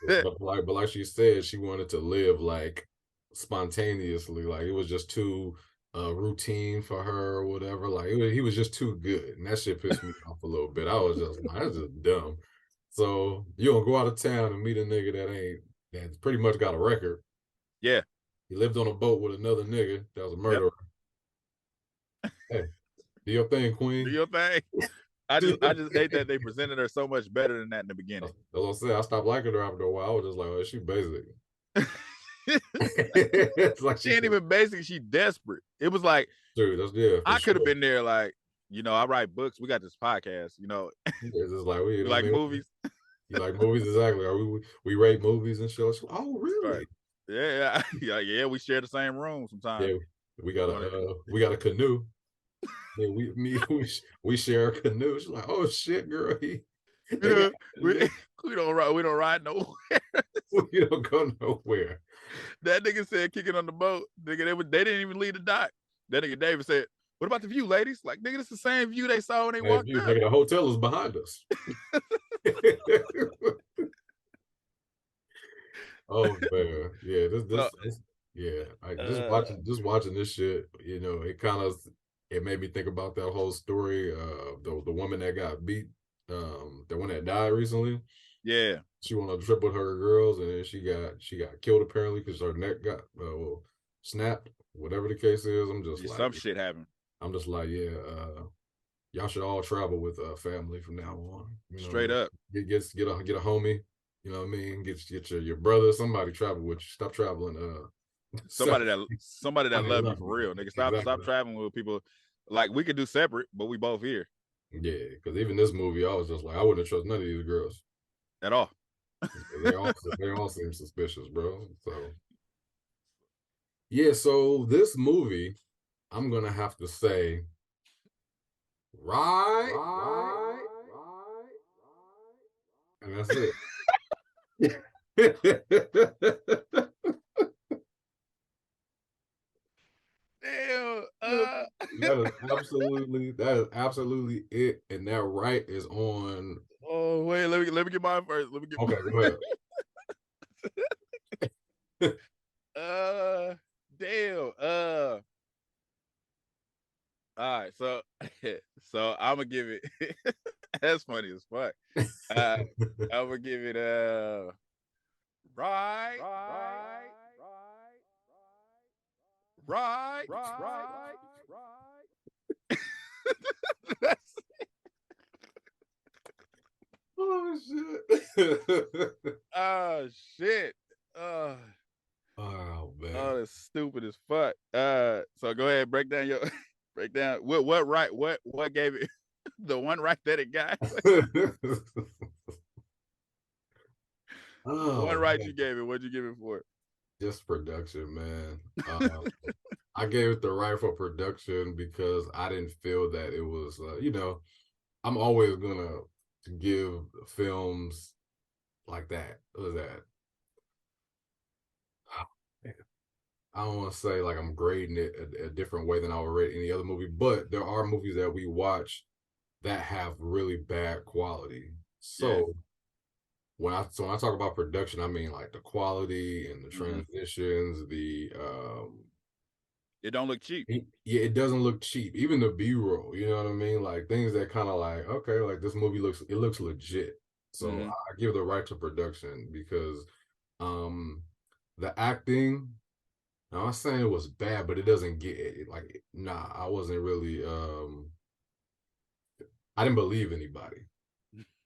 S3: but like she said, she wanted to live like spontaneously. Like it was just too routine for her or whatever. Like he was just too good, and that shit pissed me off a little bit. I was just like, that's just dumb. So you don't go out of town and meet a nigga that's pretty much got a record.
S2: Yeah,
S3: he lived on a boat with another nigga that was a murderer. Yep. Hey, do your thing, queen.
S2: Do your thing. I just hate that they presented her so much better than that in the beginning.
S3: That's what I said. I stopped liking her after a while. I was just like, oh, she basic.
S2: It's like she ain't even basic. She desperate. It was like,
S3: dude,
S2: I could have been there. Like, I write books. We got this podcast.
S3: It's just like
S2: we like movies.
S3: You like movies, exactly? We rate movies and shows. Oh, really?
S2: Right. Yeah. We share the same room sometimes.
S3: Yeah, we got a canoe. Yeah, we share a canoe. She's like, oh shit, girl.
S2: We don't ride nowhere.
S3: We don't go nowhere.
S2: That nigga said kicking on the boat. Nigga, they didn't even leave the dock. That nigga David said, what about the view, ladies? Like, nigga, it's the same view they saw when they walked up.
S3: Nigga, the hotel is behind us. Oh man, yeah. Just watching this shit. It made me think about that whole story. The woman that got beat, the one that died recently.
S2: Yeah,
S3: she went on a trip with her girls, and then she got killed apparently because her neck got snapped. Whatever the case is, I'm just like,
S2: some shit happened.
S3: I'm just like, yeah, y'all should all travel with family from now on.
S2: Straight up,
S3: get a homie. You know what I mean? Get your brother, somebody travel with you. Stop traveling.
S2: Somebody that love you for real, nigga. Stop traveling with people. Like, we could do separate, but we both here.
S3: Yeah, because even this movie, I was just like, I wouldn't trust none of these girls
S2: at all.
S3: they all seem suspicious, bro. So yeah, so this movie, I'm gonna have to say, right, and that's it.
S2: Damn.
S3: That is absolutely it, and that right is on.
S2: Oh wait, let me get mine first.
S3: Okay, go
S2: ahead. Damn. All right, so I'm gonna give it. That's funny as fuck. I'm gonna give it Right.
S3: Oh shit.
S2: Oh shit.
S3: Oh man.
S2: Oh, that's stupid as fuck. So go ahead, break down your break down what gave it the one right that it got. The one
S3: Oh
S2: right
S3: man.
S2: you gave it. What'd you give it for?
S3: Just production, man. I gave it the right for production because I didn't feel that it was, I'm always gonna give films like that. What was that? I don't want to say like I'm grading it a different way than I would rate any other movie, but there are movies that we watch that have really bad quality.
S2: Yeah.
S3: So when I talk about production, I mean like the quality and the transitions,
S2: It don't look cheap.
S3: yeah, it doesn't look cheap. Even the B-roll, you know what I mean? Like things that kind of like, okay, like this movie looks legit. So I give the right to production because the acting, I'm not saying it was bad, but it doesn't get it. Like, nah, I wasn't really I didn't believe anybody.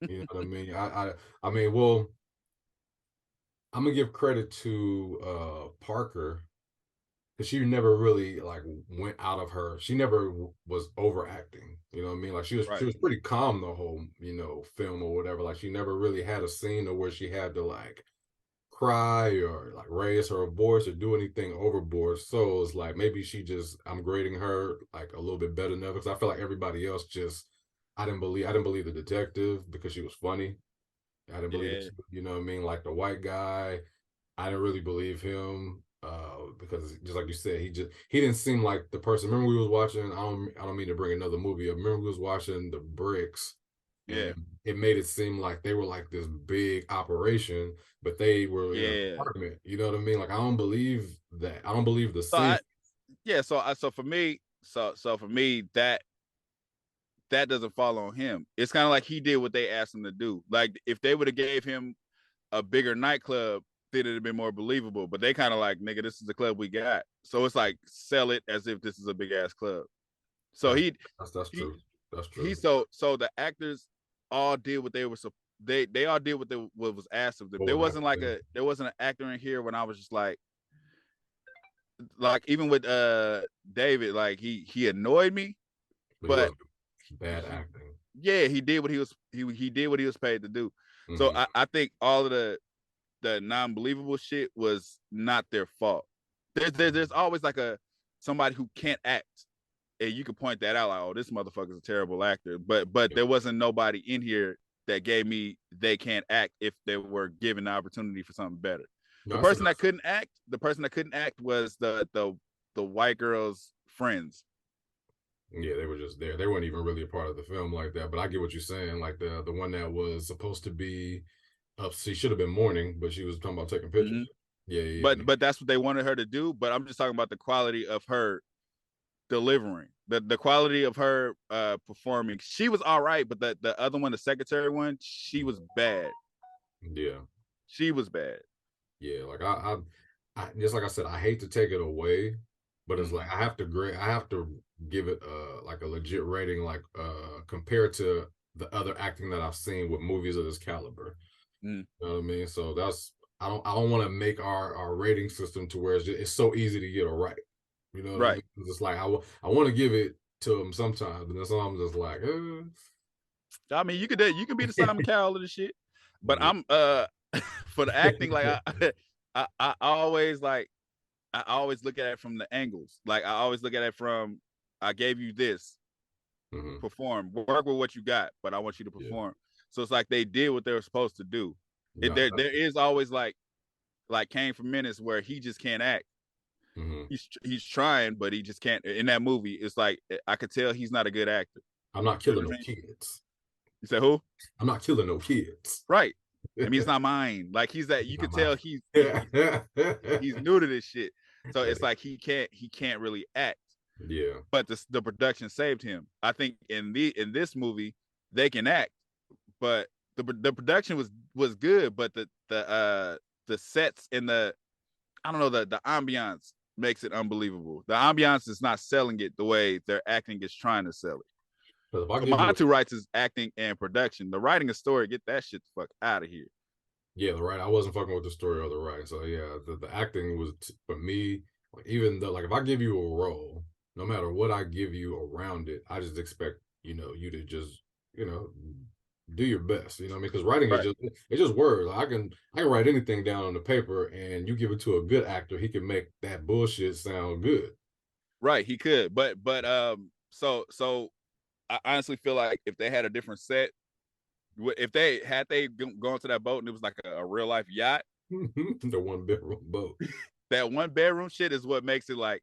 S3: You know what I mean? I mean, well, I'm gonna give credit to Parker because she never really like went out of her. She never was overacting. You know what I mean? Like she
S2: Right.
S3: was pretty calm the whole film or whatever. Like she never really had a scene where she had to like cry or like raise her voice or do anything overboard. So it's like maybe I'm grading her like a little bit better now because I feel like everybody else just I didn't believe the detective because she was funny. I didn't believe that you know what I mean, like the white guy. I didn't really believe him because just like you said, he didn't seem like the person. Remember we was watching. I don't mean to bring another movie up. Remember we was watching The Bricks, and it made it seem like they were like this big operation, but they were in an apartment. You know what I mean? Like I don't believe that. I don't believe the scene.
S2: So for me, for me that doesn't fall on him. It's kind of like he did what they asked him to do. Like if they would have gave him a bigger nightclub, then it'd have been more believable. But they kind of like, nigga, this is the club we got. So it's like sell it as if this is a big ass club. So
S3: that's true. That's true.
S2: So the actors all did what they were they all did what was asked of them. There wasn't an actor in here when I was just like even with David, like he annoyed me, but
S3: bad acting.
S2: Yeah, he did what he did what he was paid to do. So I think all of the non-believable shit was not their fault. There's always like somebody who can't act, and you can point that out like, oh, this motherfucker's a terrible actor. But there wasn't nobody in here that gave me they can't act if they were given the opportunity for something better. The person that couldn't act was the white girl's friends.
S3: Yeah, they were just there. They weren't even really a part of the film like that. But I get what you're saying. Like the one that was supposed to be she should have been mourning, but she was talking about taking pictures. Yeah.
S2: But that's what they wanted her to do. But I'm just talking about the quality of her delivering, the quality of her performing. She was all right, but the other one, the secretary one, she was bad.
S3: Yeah,
S2: she was bad.
S3: Yeah, like I just like I said, I hate to take it away, but it's like I have to give it like a legit rating, like compared to the other acting that I've seen with movies of this caliber. You know what I mean? So I don't want to make our rating system to where it's so easy to get it right. You know what I mean? It's just like I want to give it to them sometimes, but then sometimes I'm just like,
S2: I mean, you can be the Simon Cowell of the shit, but I'm for the acting, like I always look at it from the angles. Like I always look at it from I gave you this, perform, work with what you got, but I want you to perform. So it's like they did what they were supposed to do. There is always like Kane for Menace where he just can't act. He's trying, but he just can't. In that movie, it's like I could tell he's not a good actor.
S3: I'm not killing no kids.
S2: You said who?
S3: I'm not killing no kids.
S2: Right. I mean, it's not mine. Like he's that. You can tell he's new to this shit. So it's like he can't really act.
S3: Yeah.
S2: But the production saved him. I think in this movie they can act, but the production was good, but the sets and the ambiance makes it unbelievable. The ambiance is not selling it the way their acting is trying to sell it.
S3: Because if I
S2: So
S3: give
S2: my
S3: you
S2: two rights is acting and production. The writing a story, get that shit the fuck out of here.
S3: yeah, the right. I wasn't fucking with the story or the writing. So yeah, the acting was for me. Like, even though, like, if I give you a role, no matter what I give you around it, I just expect you to just do your best. You know what I mean? Because writing is
S2: Right.
S3: just it's just words. Like, I can write anything down on the paper, and you give it to a good actor, he can make that bullshit sound good.
S2: Right, he could. But so I honestly feel like if they had a different set, if they gone to that boat and it was like a real life yacht,
S3: The 1 bedroom boat.
S2: that 1 bedroom shit is what makes it like,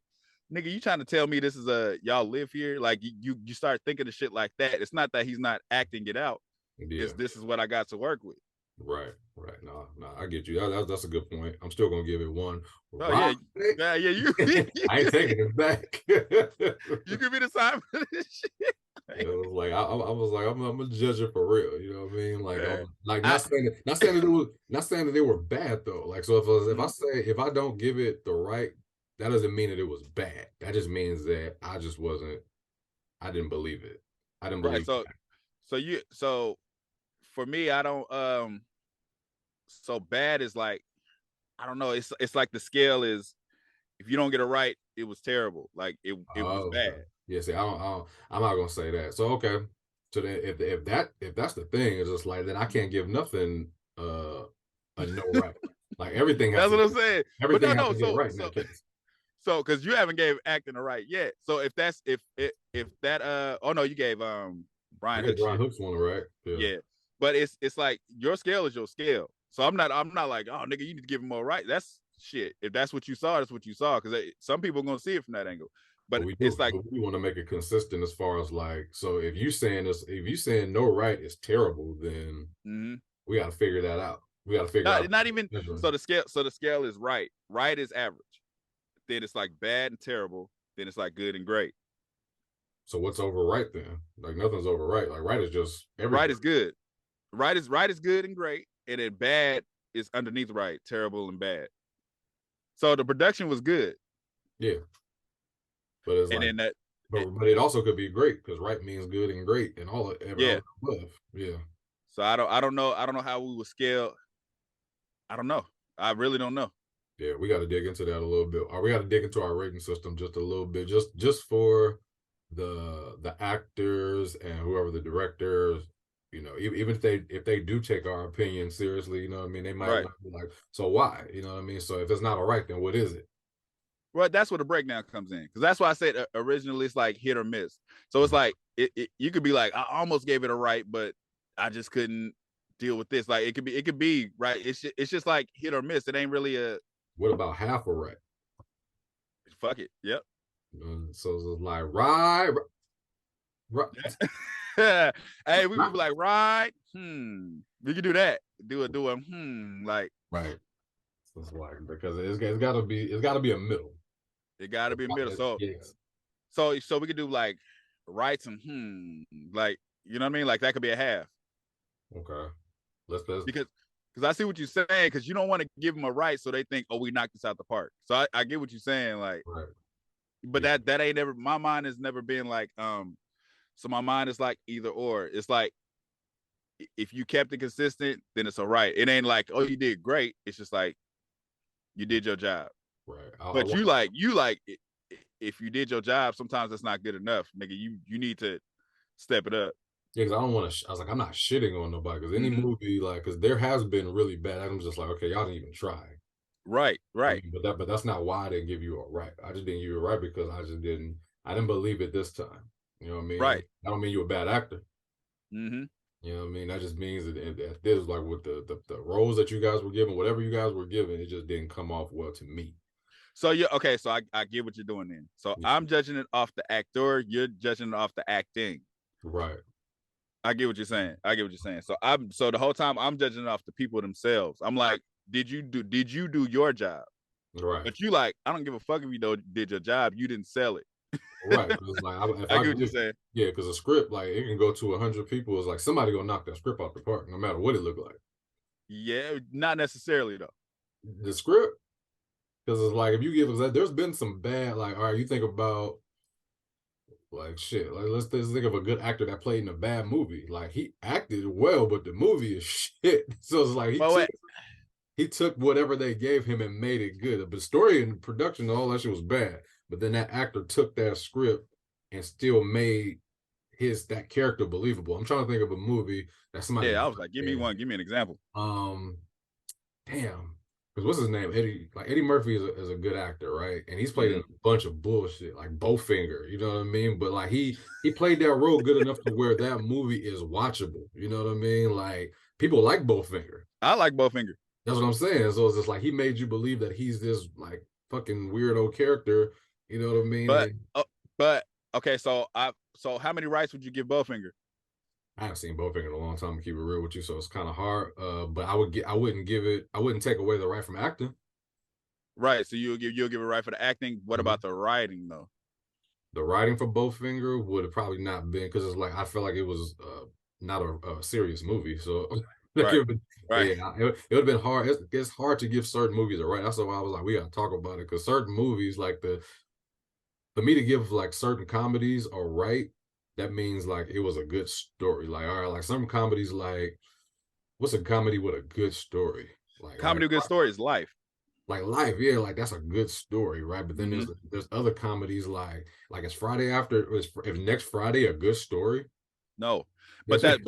S2: nigga, you trying to tell me this is y'all live here? Like you start thinking of shit like that. It's not that he's not acting it out.
S3: Yeah.
S2: It's this is what I got to work with.
S3: Right. No, I get you. That's a good point. I'm still gonna give it one.
S2: Oh yeah, yeah. You
S3: I ain't taking it back.
S2: you give me the sign for this shit.
S3: It was like I was like I'm gonna judge it for real. You know what I mean? Like
S2: Yeah.
S3: like not saying that they were bad though. Like, so if I don't give it the right, that doesn't mean that it was bad. That just means that I didn't believe it. I didn't believe
S2: it. So for me, I don't so bad is like, I don't know. It's like the scale is, if you don't get it right, it was terrible. Like it was bad.
S3: Okay. Yeah, see, I'm not gonna say that. So okay. So then if that's the thing, it's just like, then I can't give nothing a no right. Like, everything has
S2: That's what I'm saying.
S3: Everything
S2: But
S3: has to get right in that case.
S2: So because you haven't gave acting the right yet. So if that's if that oh no, you gave Brian Hook
S3: Brian
S2: shit.
S3: Hook's one, right?
S2: Yeah. But it's like your scale is your scale. So I'm not like, oh nigga, you need to give him more right. That's shit. If that's what you saw, that's what you saw. Because some people are gonna see it from that angle. But it's like,
S3: we want to make it consistent as far as, like, so if you saying no right is terrible, then we got to figure that out. We got to figure out.
S2: Not even so the scale is right. Right is average. Then it's like bad and terrible. Then it's like good and great.
S3: So what's over right then? Like, nothing's over right. Like, right is just everything.
S2: Right is good. Right is good and great, and then bad is underneath right, terrible and bad. So the production was good.
S3: Yeah. But it's
S2: and
S3: like,
S2: then that,
S3: but it also could be great, because right means good and great and all of
S2: yeah.
S3: Yeah.
S2: So I don't know how we would scale. I don't know. I really don't know.
S3: Yeah, we got to dig into that a little bit. Or we got to dig into our rating system just a little bit, just for the actors and whoever the directors. Even if they do take our opinion seriously, you know what I mean, they might be like, so why? You know what I mean? So if it's not all right, then what is it?
S2: Well, that's where the breakdown comes in, because that's why I said originally it's like hit or miss. So it's like you could be like, I almost gave it a right, but I just couldn't deal with this. Like it could be right. It's just like hit or miss. It ain't really a.
S3: What about half a right?
S2: Fuck it. Yep.
S3: So it's like right.
S2: Hey, we would be like, right. We could do that. Do a like.
S3: Right. So it's like, because it's gotta be a middle.
S2: It gotta be a middle. So
S3: yes.
S2: So we could do like rights and like, you know what I mean? Like that could be a half.
S3: Okay. Let's
S2: because I see what you're saying, because you don't want to give them a right so they think, oh, we knocked this out the park. So I get what you're saying, like,
S3: right.
S2: But that ain't ever, my mind has never been like, so my mind is like either or. It's like, if you kept it consistent, then it's all right. It ain't like, oh, you did great. It's just like, you did your job.
S3: Right.
S2: But you like, if you did your job, sometimes that's not good enough, nigga. You need to step it up.
S3: Yeah, because I don't want to. I was like, I'm not shitting on nobody, because any movie, like, because there has been really bad. I'm just like, okay, y'all didn't even try.
S2: Right.
S3: I mean, but that's not why I didn't give you a right. I just didn't give you a right because I didn't believe it this time. You know what I mean?
S2: Right.
S3: I don't mean you're a bad actor.
S2: Mm-hmm.
S3: You know what I mean? That just means that this, like, with the roles that you guys were given, whatever you guys were given, it just didn't come off well to me.
S2: So yeah, okay. So I get what you're doing then. So I'm judging it off the actor. You're judging it off the acting.
S3: Right.
S2: I get what you're saying. So the whole time I'm judging it off the people themselves. I'm like, did you do your job?
S3: Right.
S2: But you like, I don't give a fuck if you did your job. You didn't sell it.
S3: Right. Like,
S2: I get what you're saying.
S3: Yeah, because a script, like, it can go to 100 people. It's like somebody gonna knock that script out the park, no matter what it look like.
S2: Yeah, not necessarily though.
S3: The script. Because it's like if you give us, there's been some bad, like, all right, you think about like shit. Like let's think of a good actor that played in a bad movie. Like he acted well, but the movie is shit. So it's like he took whatever they gave him and made it good. The story and production, all that shit was bad. But then that actor took that script and still made that character believable. I'm trying to think of a movie that somebody.
S2: Yeah, I was like, give me an example.
S3: Damn. Because what's his name? Eddie Murphy is a good actor, right? And he's played in a bunch of bullshit, like Bowfinger, you know what I mean? But like he played that role good enough to where that movie is watchable. You know what I mean? Like people like Bowfinger.
S2: I like Bowfinger.
S3: That's what I'm saying. So it's just like he made you believe that he's this like fucking weirdo character. You know what I mean?
S2: But okay, so how many rights would you give Bowfinger?
S3: I haven't seen Bowfinger in a long time, to keep it real with you, so it's kind of hard. But I wouldn't take away the right from acting.
S2: Right. So you'll give it right for the acting. What about the writing though?
S3: The writing for Bowfinger would have probably not been, because it's like I feel like it was not a serious movie. So
S2: right.
S3: Yeah, it would have been hard. It's hard to give certain movies a right. That's why I was like, we gotta talk about it, because certain movies, like for me to give like certain comedies a right, that means like it was a good story. Like, all right, like some comedies, like what's a comedy with a good story? Like
S2: comedy with a good story is Life.
S3: Like Life, yeah, like that's a good story, right? But then there's other comedies like is Friday After, if Next Friday a good story?
S2: No, but that's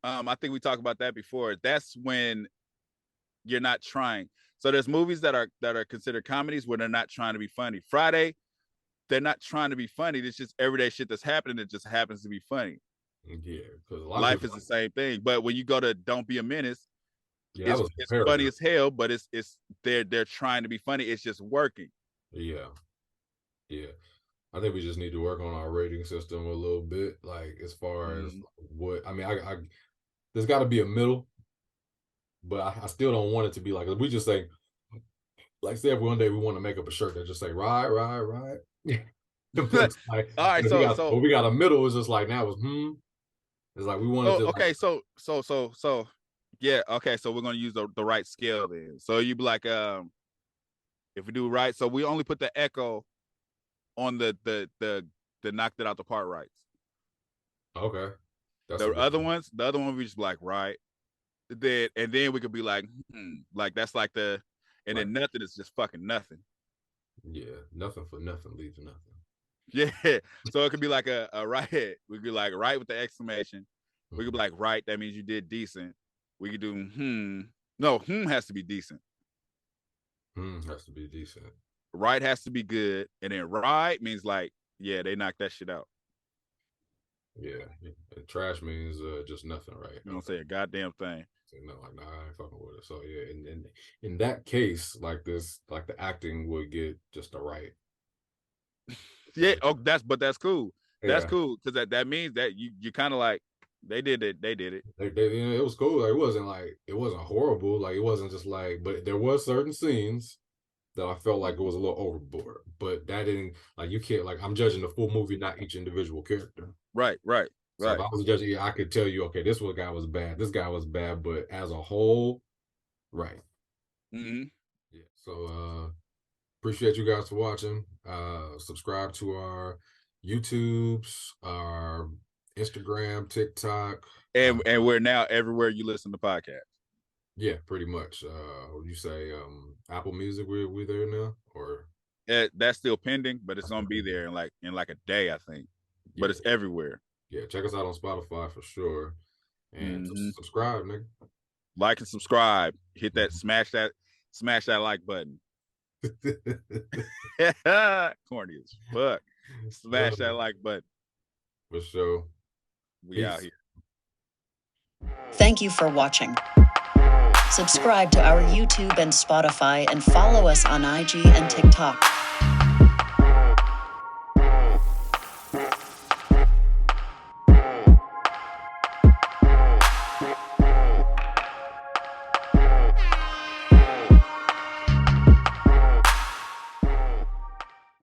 S2: I think we talked about that before. That's when you're not trying. So there's movies that are considered comedies where they're not trying to be funny. Friday, they're not trying to be funny. It's just everyday shit that's happening. It just happens to be funny.
S3: Yeah, because
S2: Life is the same thing. But when you go to Don't Be a Menace,
S3: yeah,
S2: it's funny as hell, but it's they're trying to be funny. It's just working.
S3: Yeah. I think we just need to work on our rating system a little bit. Like as far as what I mean, I there's got to be a middle, but I still don't want it to be like we just say, like, say if one day we want to make up a shirt that just say ride. Like, all right, so we got a middle. It's just like now it's It's like we wanted to.
S2: Okay, so yeah, okay, so we're gonna use the right scale then. So you be like, if we do right, so we only put the echo on the knocked it out the park rights.
S3: Okay.
S2: The other one we just be like right. And then we could be like, like that's like and then nothing is just fucking nothing.
S3: Yeah, nothing for nothing leaves nothing.
S2: Yeah, so it could be like a right. We could be like right with the exclamation. We could be like right. That means you did decent. We could do No, has to be decent.
S3: Has to be decent.
S2: Right has to be good, and then right means like yeah, they knocked that shit out.
S3: Yeah, trash means just nothing, right?
S2: You don't say a goddamn thing.
S3: No, like nah, I ain't fucking with it. So yeah, and in that case, like this, like the acting would get just a right.
S2: Yeah, that's cool. That's cool, because that means that you kind of like they did it.
S3: It was cool. Like, it wasn't horrible. Like it wasn't just like, but there was certain scenes that I felt like it was a little overboard. But that didn't, like, you can't, like, I'm judging the full movie, not each individual character.
S2: Right.
S3: So if I was judging, I could tell you, okay, this one guy was bad, this guy was bad, but as a whole, right. Yeah. So appreciate you guys for watching. Subscribe to our YouTubes, our Instagram, TikTok,
S2: and we're now everywhere you listen to podcasts.
S3: Yeah, pretty much. You say Apple Music, we there now, or
S2: that's still pending, but it's gonna be there in like a day, I think. Yeah. But it's everywhere.
S3: Yeah, check us out on Spotify for sure, and subscribe, nigga.
S2: Like and subscribe. Hit that, smash that like button. Corny as fuck. Smash that like button.
S3: For sure.
S2: We out here.
S1: Thank you for watching. Subscribe to our YouTube and Spotify and follow us on IG and TikTok.